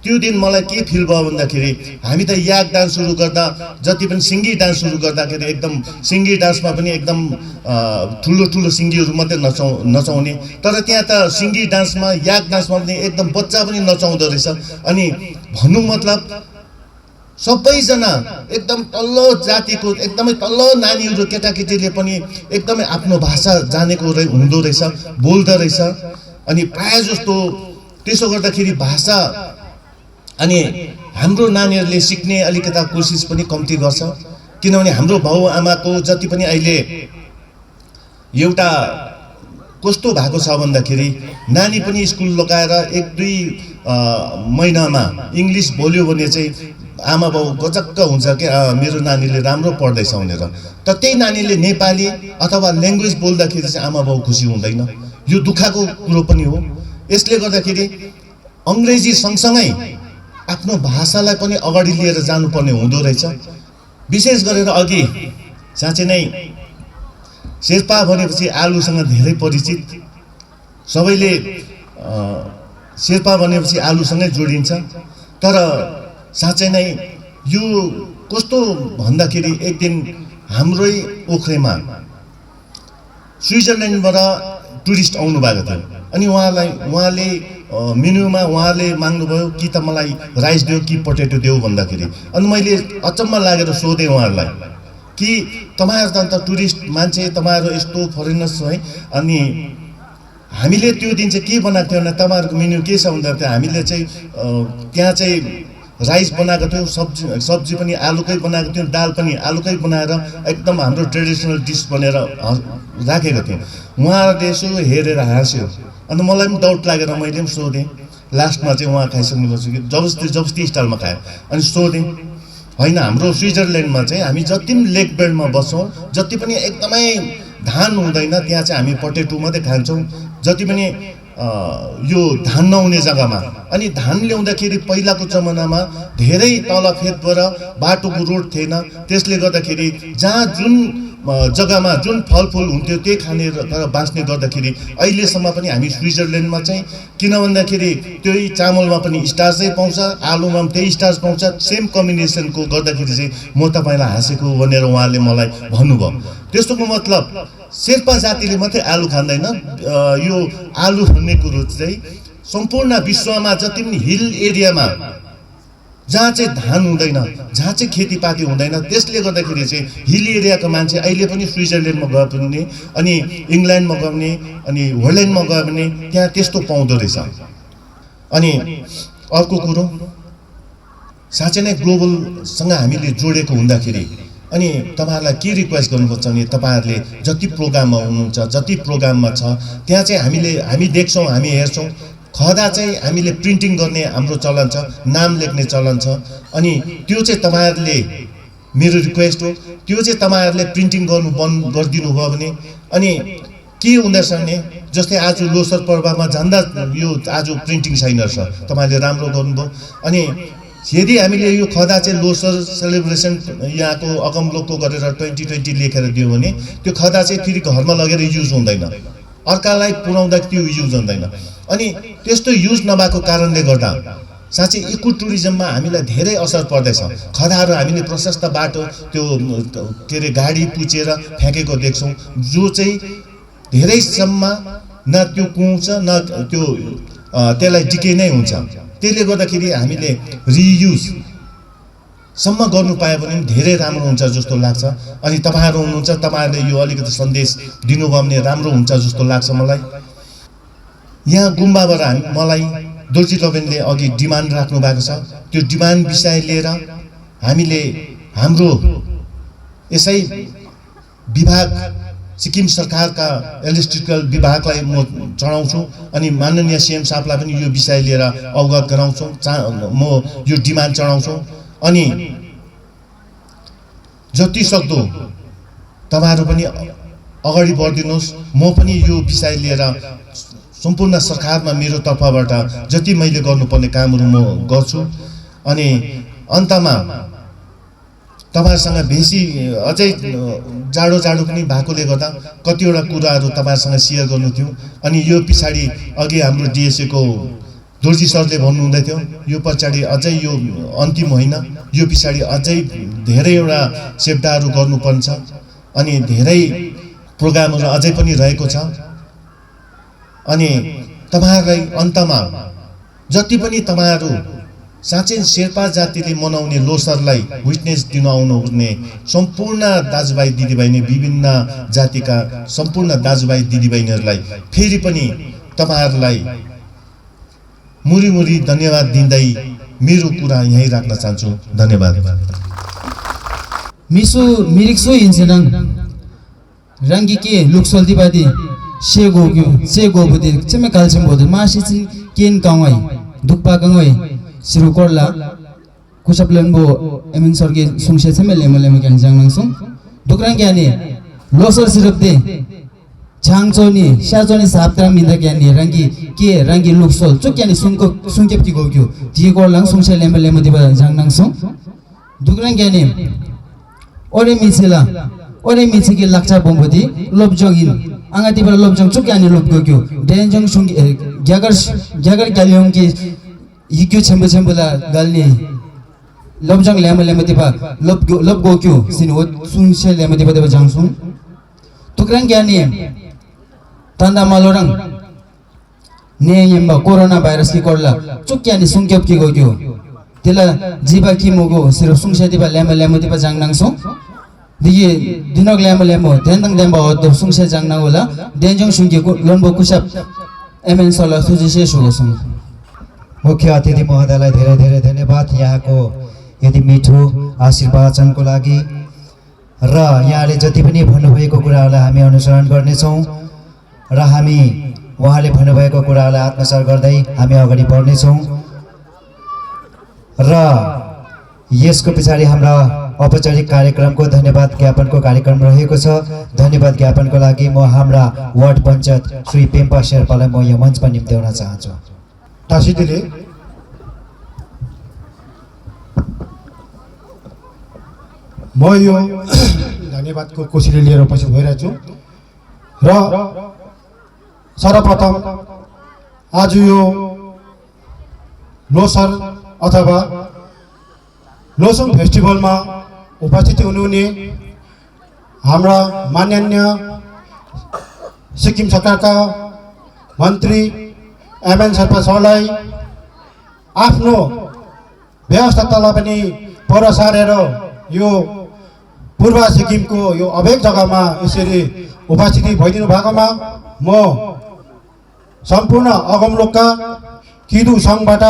त्यो दिन मलाई के फिल भयो भन्दाखेरि हामी त याक डान्स सुरु गर्दा जति पनि सिङ्गी डान्स सुरु गर्दाखेरि एकदम सिङ्गी डान्समा पनि एकदम ठुलो ठुलो सिङ्गीहरू मात्रै नचाउने, तर त्यहाँ त सिङ्गी डान्समा याक डान्समा पनि एकदम बच्चा पनि नचाउँदो रहेछ। अनि भन्नु मतलब सबैजना एकदम तल्लो जातिको एकदमै तल्लो नानीहरू केटाकेटीले पनि एकदमै आफ्नो भाषा जानेको हुँदो रहेछ, बोल्दो रहेछ। अनि प्रायः जस्तो त्यसो गर्दाखेरि भाषा अनि हाम्रो नानीहरूले सिक्ने अलिकता कोसिस पनि कम्ती गर्छ, किनभने हाम्रो बाउआमाको जति पनि अहिले एउटा कस्तो भएको छ भन्दाखेरि नानी पनि स्कुल लगाएर 1-2 महिनामा इङ्ग्लिस बोल्यो भने चाहिँ आमा बाउ गजक्क हुन्छ कि मेरो नानीले राम्रो पढ्दैछ भनेर। तर त्यही नानीले नेपाली अथवा ल्याङ्ग्वेज बोल्दाखेरि चाहिँ आमा बाउ खुसी हुँदैन। यो दुःखको कुरो पनि हो। यसले गर्दाखेरि अङ्ग्रेजी सँगसँगै आफ्नो भाषालाई पनि अगाडि लिएर जानुपर्ने हुँदो रहेछ। विशेष गरेर अघि साँच्चै नै शेर्पा भनेपछि आलुसँग धेरै परिचित, सबैले शेर्पा भनेपछि आलुसँगै जोडिन्छ। तर साँच्चै नै यो कस्तो भन्दाखेरि एक दिन हाम्रै ओख्रेमा स्विजरल्यान्डबाट टुरिस्ट आउनु भएको थियो। अनि उहाँले मेन्युमा उहाँले माग्नुभयो कि त मलाई राइस दियो कि पोटेटो दियो भन्दाखेरि, अनि मैले अचम्म लागेर सोधेँ उहाँहरूलाई कि तपाईँहरू त अन्त टुरिस्ट मान्छे, तपाईँहरू यस्तो फरेनर्स है, अनि हामीले त्यो दिन चाहिँ के बनाएको थियो भने तपाईँहरूको मेन्यु के छ भन्दा चाहिँ हामीले चाहिँ त्यहाँ चाहिँ राइस बनाएको थियौँ, सब्जी पनि आलुकै बनाएको थियौँ, दाल पनि आलुकै बनाएर एकदम हाम्रो ट्रेडिसनल डिस बनेर राखेको थियौँ। उहाँहरूले यसो हेरेर हाँस्यो। अन्त मलाई पनि डाउट लागेर मैले पनि सोधेँ। लास्टमा चाहिँ उहाँ खाइसक्नुपर्छ कि जबरजस्ती स्टाइलमा खायो। अनि सोधेँ होइन, हाम्रो स्विजरल्यान्डमा चाहिँ हामी जति पनि लेक बेल्टमा बस्छौँ, जति पनि एकदमै धान हुँदैन त्यहाँ चाहिँ हामी पोटेटो मात्रै खान्छौँ, जति पनि यो धान नहुने जग्गामा। अनि धान ल्याउँदाखेरि पहिलाको जमानामा धेरै तल खेतबाट बाटोको रोड थिएन, त्यसले गर्दाखेरि जहाँ जुन जग्गामा जुन फलफुल हुन्थ्यो त्यही खाने र बाँच्ने गर्दाखेरि अहिलेसम्म पनि हामी स्विजरल्यान्डमा चाहिँ किन भन्दाखेरि त्यही चामलमा पनि स्टार्चै पाउँछ, आलुमा पनि त्यही स्टार्च पाउँछ, सेम कम्बिनेसनको गर्दाखेरि चाहिँ म तपाईँलाई हाँसेको भनेर उहाँले मलाई भन्नुभयो। त्यसको मतलब शेर्पा जातिले मात्रै आलु खाँदैन। यो आलु भन्ने कुरो चाहिँ सम्पूर्ण विश्वमा जति पनि हिल एरियामा जहाँ चाहिँ धान हुँदैन, जहाँ चाहिँ खेतीपाती हुँदैन, त्यसले गर्दाखेरि चाहिँ हिल एरियाको मान्छे अहिले पनि स्विजरल्यान्डमा गयो भने अनि इङ्ल्यान्डमा गयो भने अनि होल्यान्डमा गयो भने त्यहाँ त्यस्तो पाउँदो रहेछ। अनि अर्को कुरो साँच्चै नै ग्लोबलसँग हामीले जोडेको हुँदाखेरि अनि तपाईँहरूलाई के रिक्वेस्ट गर्नुपर्छ भने तपाईँहरूले जति प्रोग्राममा हुनुहुन्छ, जति प्रोग्राममा छ त्यहाँ चाहिँ हामी देख्छौँ, हामी हेर्छौँ खदा चाहिँ हामीले प्रिन्टिङ गर्ने हाम्रो चलन छ, नाम लेख्ने चलन छ। अनि त्यो चाहिँ तपाईँहरूले, मेरो रिक्वेस्ट हो, त्यो चाहिँ तपाईँहरूले प्रिन्टिङ गर्नु बन्द गरिदिनु भयो भने अनि के हुँदैछ भने जस्तै आज लोसर पर्वमा झन्डा यो आज प्रिन्टिङ छैन रहेछ, तपाईँहरूले राम्रो गर्नुभयो। अनि यदि हामीले यो खदा चाहिँ लोसर सेलिब्रेसन यहाँको अगमलोकको गरेर 2020 लेखेर दियो भने त्यो खदा चाहिँ फेरि घरमा लगेर युज हुँदैन, अर्कालाई पुर्याउँदा त्यो युज हुँदैन। अनि त्यस्तो युज नभएको कारणले गर्दा साँच्चै इको टुरिज्ममा हामीलाई धेरै असर पर्दैछ। खदाहरू हामीले प्रशस्त बाटो त्यो के अरे गाडी पुचेर फ्याँकेको देख्छौँ, जो चाहिँ धेरैसम्म न त्यो कुहुन्छ न त्यो त्यसलाई डिके नै हुन्छ। त्यसले गर्दाखेरि हामीले रियुजसम्म गर्नु पायो भने धेरै राम्रो हुन्छ जस्तो लाग्छ। अनि तपाईँहरू हुनुहुन्छ, तपाईँहरूले यो अलिकति सन्देश दिनुभयो भने राम्रो हुन्छ जस्तो लाग्छ मलाई। यहाँ गुम्बाबाट मलाई दोर्जी लबेनले अघि डिमान्ड राख्नु भएको छ, त्यो डिमान्ड विषय लिएर हामीले हाम्रो यसै विभाग सिक्किम सरकारका इलेक्ट्रिकल विभागलाई म चढाउँछु अनि माननीय सीएम साहबलाई पनि यो विषय लिएर अवगत गराउँछु, म यो डिमान्ड चढाउँछु। अनि जति सक्दो तपाईँहरू पनि अगाडि बढिदिनुहोस्, म पनि यो विषय लिएर सम्पूर्ण सरकारमा मेरो तर्फबाट जति मैले गर्नुपर्ने कामहरू म गर्छु। अनि अन्तमा तपाईँहरूसँग बेसी अझै जाडो पनि भएकोले गर्दा कतिवटा कुराहरू तपाईँहरूसँग सेयर गर्नु थियो। अनि यो पछाडि अघि हाम्रो डिएसएको दोर्जी सरले भन्नुहुँदै थियो, यो पछाडि अझै यो अन्तिम होइन, यो पछाडि अझै धेरैवटा सेप्टाहरू गर्नुपर्छ अनि धेरै प्रोग्रामहरू अझै पनि रहेको छ। अनि तपाईँहरूलाई अन्तमा जति पनि तपाईँहरू साँच्चै शेर्पा जातिले मनाउने लोसरलाई विटनेस दिन आउनुहुने सम्पूर्ण दाजुभाइ दिदीबहिनी, विभिन्न जातिका सम्पूर्ण दाजुभाइ दिदीबहिनीहरूलाई फेरि पनि तपाईँहरूलाई मुरी धन्यवाद दिँदै मेरो कुरा यहीँ राख्न चाहन्छु। धन्यवाद। मिसो मिरिक्सो हिँड्छन् रङ्गी के लुक्सोल्दीबादी से गोबुदी चेमे कालचेम बोधु मासी केन काङै दुक्पा काङै सिरुकोडला kusap lembo emin sorge sungshe seme lemo lemo kan jang langsung dukrang kyani losar sirap de changchoni shachoni saptra minda kyani rangi luksol chuk kyani sungkep ki gogyu ti gor lang sungshe lemo lemo diba jang langsung dukrang kyani ore michiki lakcha bombodi lobjongin anga diba lobjong chuk kyani lob gogyu denjong sung gyagar kalyong ki yikyu chembo la galni lobjang lema diba lob gogyu sin wo sungshe lema diba jang sung dukrang kyani tanda malorang ne corona virus ki korla chukkyani sungkyap ki gogyo tila jiba ki mogo sirf sungshe diba lema diba jangnang so digi dinok lema tendang demba oddo sungshe jangnang wala denjong sungki lonbo kusap MN सल्लाह सुझिसे सुगसुङ मुख्य अतिथि महोदयलाई धेरै धेरै धन्यवाद यहाँको यदि मिठो आशीर्वादनको लागि र यहाँले जति पनि भन्नुभएको कुराहरूलाई हामी अनुसरण गर्नेछौँ र हामी उहाँले भन्नुभएको कुराहरूलाई आत्मसात गर्दै हामी अगाडि बढ्नेछौँ र यसको पछाडि हाम्रा औपचारिक कार्यक्रमको धन्यवाद ज्ञापनको कार्यक्रम रहेको छ धन्यवाद ज्ञापनको लागि म हाम्रा वार्ड पञ्चायत श्री पेम्पा शेर्पालाई म यो मञ्चमा निम्त्याउन चाहन्छु टासीदिले म यो धन्यवादको कोसिली लिएर पछि गइरहेको छु र सर्वप्रथम आज यो लोसर अथवा लोसङ फेस्टिभलमा उपस्थित हुनुहुने हाम्रा माननीय सिक्किम सरकारका मन्त्री एमएन शेर्पा सरलाई आफ्नो व्यवस्थालाई पनि पर सारेर यो पूर्व सिक्किमको यो अभेग जग्गामा यसरी उपस्थिति भइदिनु भएकोमा म सम्पूर्ण अगमलोकका किदु सङ्घबाट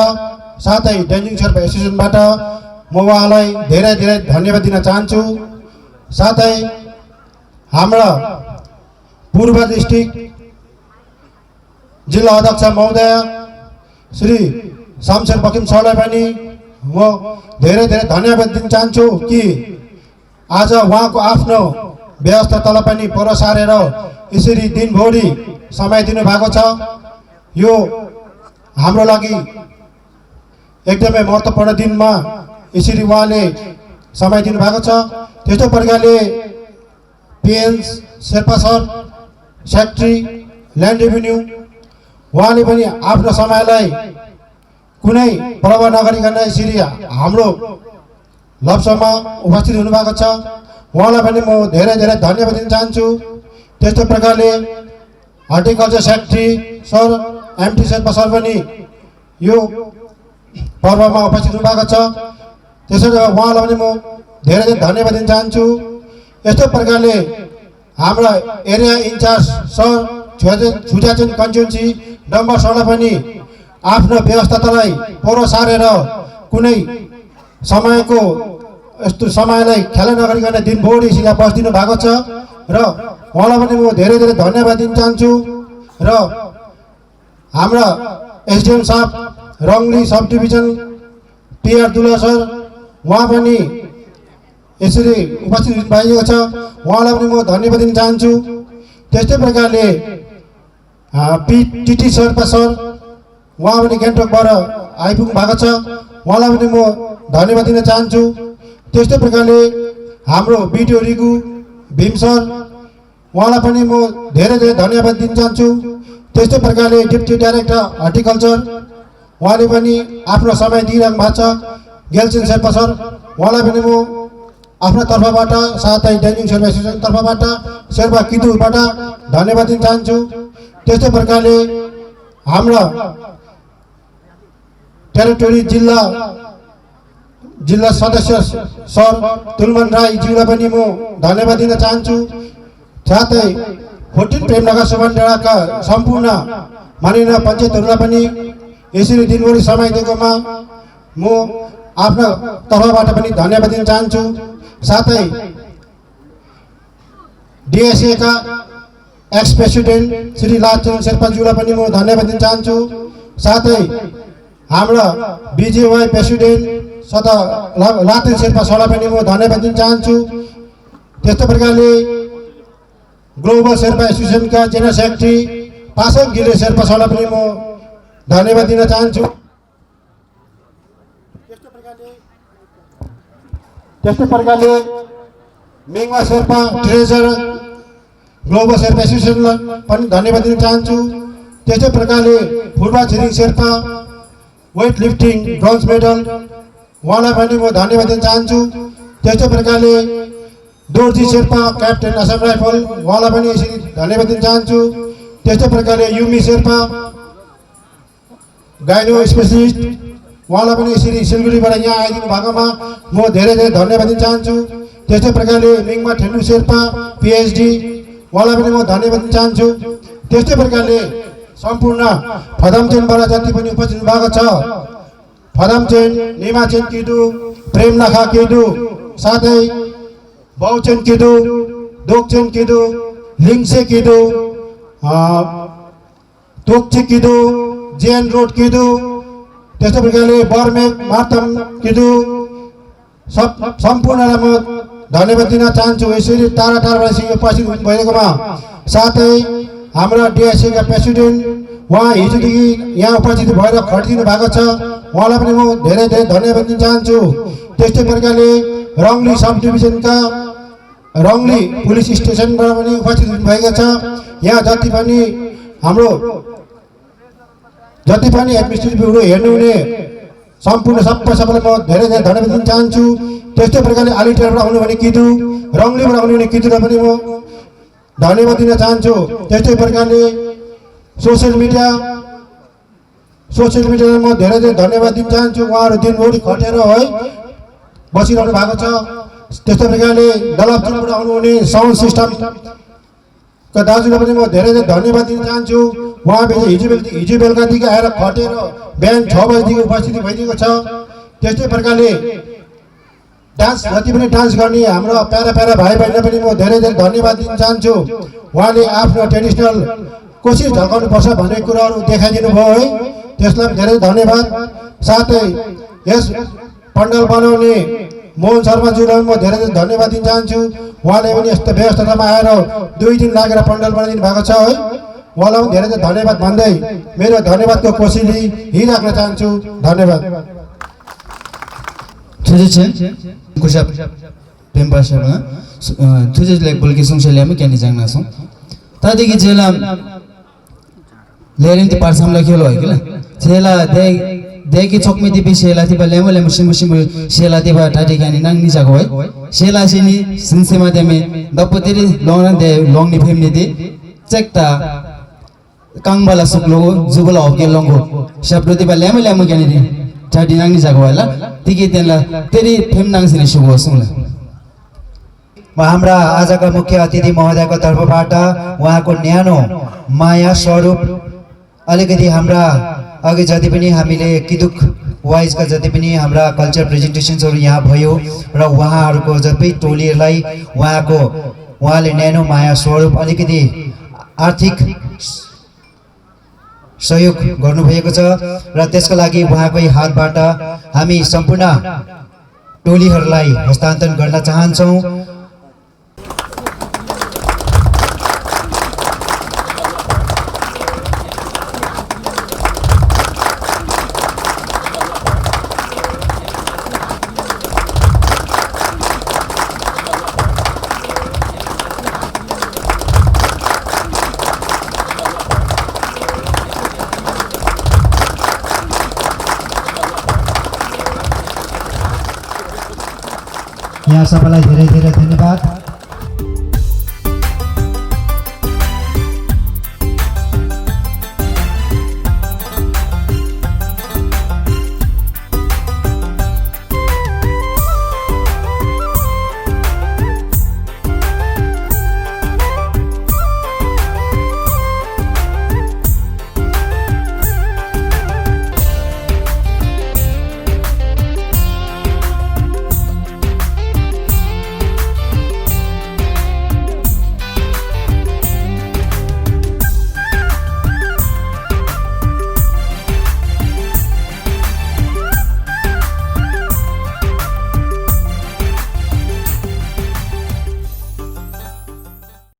साथै डेन्जिङ शेर्पा एसोसिएसनबाट म उहाँलाई धेरै धेरै धन्यवाद दिन चाहन्छु साथै हाम्रा पूर्व डिस्ट्रिक्ट जिल्ला अध्यक्ष महोदय श्री शमशेर बकिम सरलाई पनि म धेरै धेरै धन्यवाद दिन चाहन्छु कि आज उहाँको आफ्नो व्यवस्थालाई पनि पर सारेर यसरी दिनभरि समय दिनुभएको छ यो हाम्रो लागि एकदमै महत्त्वपूर्ण दिनमा यसरी उहाँले समय दिनुभएको छ त्यस्तो प्रकारले PN Sherpa sir secretary land revenue उहाँले पनि आफ्नो समयलाई कुनै प्रभाव नगरिकन यसरी हाम्रो लप्समा उपस्थित हुनुभएको छ उहाँलाई पनि म धेरै धेरै धन्यवाद दिन चाहन्छु त्यस्तो प्रकारले horticulture secretary sir MT Sherpa sir पनि यो पर्वमा उपस्थित हुनुभएको छ त्यसैले उहाँलाई पनि म धेरै धेरै धन्यवाद दिन चाहन्छु यस्तो प्रकारले हाम्रा area incharge sir Chujachen constituency Dambar सरलाई पनि आफ्नो व्यवस्थालाई पर सारेर कुनै समयको यस्तो समयलाई खेला नगरिकन दिनभरि यसरी बसिदिनु भएको छ र उहाँलाई पनि म धेरै धेरै धन्यवाद दिन चाहन्छु र हाम्रा एसडिएम साहब रङ्गली सब डिभिजन पिआर दुला सर उहाँ पनि यसरी उपस्थित भएको छ उहाँलाई पनि म धन्यवाद दिन चाहन्छु त्यस्तै प्रकारले टिटी शेर्पा सर उहाँ पनि गान्तोकबाट आइपुग्नु भएको छ उहाँलाई पनि म धन्यवाद दिन चाहन्छु त्यस्तै प्रकारले हाम्रो बिडिओ रिगु भीम सर उहाँलाई पनि म धेरै धेरै धन्यवाद दिन चाहन्छु त्यस्तै प्रकारले डिप्टी डाइरेक्टर हर्टिकल्चर उहाँले पनि आफ्नो समय दिइरहनु भएको छ गेलचेन शेर्पा सर उहाँलाई पनि म आफ्नो तर्फबाट साथै डेन्जिङ शेर्पा एसोसिएसन तर्फबाट शेर्पा किदुबाट धन्यवाद दिन चाहन्छु त्यस्तै प्रकारले हाम्रा टेरिटोरी जिल्ला सदस्य सर तुलमन राईज्यूलाई पनि म धन्यवाद दिन चाहन्छु साथै 14 प्रेमनगर सुबनडाँडाका सम्पूर्ण माननीय पञ्चायतहरूलाई पनि यसरी दिनभरि समय दिएकोमा म आफ्नो तर्फबाट पनि धन्यवाद दिन चाहन्छु साथै डिएसए का एक्स प्रेसिडेन्ट श्री लाचन शेर्पाज्यूलाई पनि म धन्यवाद दिन चाहन्छु साथै हाम्रा बिजेवाई प्रेसिडेन्ट लातेन शेर्पा सरलाई पनि म धन्यवाद दिन चाहन्छु। त्यस्तो प्रकारले ग्लोबल शेर्पा एसोसिएसनका जेनरल सेक्रेटरी पासाङ गिले शेर्पा सरलाई पनि म धन्यवाद दिन चाहन्छु। त्यस्तो प्रकारले मिङमा शेर्पा ट्रेजर ग्लोबल शेर्पा एसोसिएसनलाई पनि धन्यवाद दिन चाहन्छु। त्यस्तै प्रकारले Phurba Tshering Sherpa weightlifting bronze medal उहाँलाई पनि म धन्यवाद दिन चाहन्छु। त्यस्तै प्रकारले दोर्जी शेर्पा क्याप्टेन असम राइफल उहाँलाई पनि यसरी धन्यवाद दिन चाहन्छु। त्यस्तै प्रकारले युमी शेर्पा गाइनो स्पेसलिस्ट उहाँलाई पनि यसरी सिलगढीबाट यहाँ आइदिनु भएकोमा म धेरै धेरै धन्यवाद दिन चाहन्छु। त्यस्तै प्रकारले मिङमा ठेन्डु शेर्पा पिएचडी उहाँलाई पनि म धन्यवाद दिन चाहन्छु। त्यस्तै प्रकारले सम्पूर्ण फदामचेनबाट जति पनि उपस्थित भएको छ फदामचेन निमाचेन किदु प्रेम नाखा किदु साथै बाउचेन किदु दोकचेन किदु लिङसे किदु तोकचे किदु जेएन रोड किदु त्यस्तै प्रकारले बर्मेक मार्तम किदु सम्पूर्णलाई म धन्यवाद दिन चाहन्छु। यसरी टाढा टाढाबाट उपस्थित भइरहेकोमा साथै हाम्रा डिएससीका प्रेसिडेन्ट उहाँ हिजोदेखि यहाँ उपस्थित भएर खटिदिनु भएको छ उहाँलाई पनि म धेरै धेरै धन्यवाद दिन चाहन्छु। त्यस्तै प्रकारले रङली सब डिभिजनका रङली पुलिस स्टेसनबाट पनि उपस्थित हुनुभएको छ। यहाँ जति पनि हाम्रो एडमिनिस्ट्रेटिभहरू हेर्नुहुने सम्पूर्ण सबैलाई म धेरै धेरै धन्यवाद दिन चाहन्छु। त्यस्तै प्रकारले आलिटेरबाट आउनुहुने किदु रङलीबाट आउनुहुने किदुलाई पनि म धन्यवाद दिन चाहन्छु। त्यस्तै प्रकारले सोसियल मिडियालाई म धेरै धेरै धन्यवाद दिन चाहन्छु। उहाँहरू दिनभरि खटेर है बसिरहनु भएको छ। त्यस्तै प्रकारले दलपचुरबाट आउनुहुने साउन्ड सिस्टमका दाजुलाई पनि म धेरै धेरै धन्यवाद दिन चाहन्छु। उहाँ हिजो बेलुकादेखि आएर खटेर बिहान 6 बजीदेखि उपस्थिति भइदिएको छ। त्यस्तै प्रकारले डान्स जति पनि डान्स गर्ने हाम्रो प्यारा भाइ बहिनीलाई पनि म धेरै धेरै धन्यवाद दिन चाहन्छु। उहाँले आफ्नो ट्रेडिसनल कसरी झल्काउनुपर्छ भन्ने कुराहरू देखाइदिनु भयो है त्यसलाई धेरै धन्यवाद। साथै यस पण्डाल बनाउने मोहन शर्माज्यूलाई म धेरै धेरै धन्यवाद दिन चाहन्छु। उहाँले पनि यस्तो व्यवस्थामा आएर 2 दिन लागेर पण्डाल बनाइदिनु भएको छ है उहाँलाई पनि धेरै धेरै धन्यवाद भन्दै मेरो धन्यवादको कोसिली यही राख्न चाहन्छु। धन्यवाद। Kushap Pempasha, Tuja like Bulkisum Shalama can Janaso. Tadi Jela Lerin the Parsam like Yolo, Jela, they took me the Shela Tiba Level and Mushimu Shela Tiba Tati and Nangizago, Shela Sini, Sinsema Deme, Dapotiri, Lona de Long Nipimidi, Sekta Kangbala Suklo, Zubala of Gelongo, Shaprutiba Lemon Kennedy. Tadi nang Zagola, Tikitela, Teri Pimnang Sinishuosula. हाम्रा आजका मुख्य अतिथि महोदयको तर्फबाट उहाँको न्यानो माया स्वरूप अलिकति हाम्रा अघि जति पनि हामीले किदुक वाइजका जति पनि हाम्रा कल्चर प्रेजेन्टेसन्सहरु यहाँ भयो र उहाँहरुको जति टोलीलाई उहाँले न्यानो माया स्वरूप अलिकति आर्थिक सहयोग गर्नुभएको छ र त्यसका लागि उहाँकै हातबाट हामी सम्पूर्ण टोलीहरुलाई हस्तान्तरण गर्न चाहन्छौं। यहाँ सबैलाई धेरै धेरै धन्यवाद।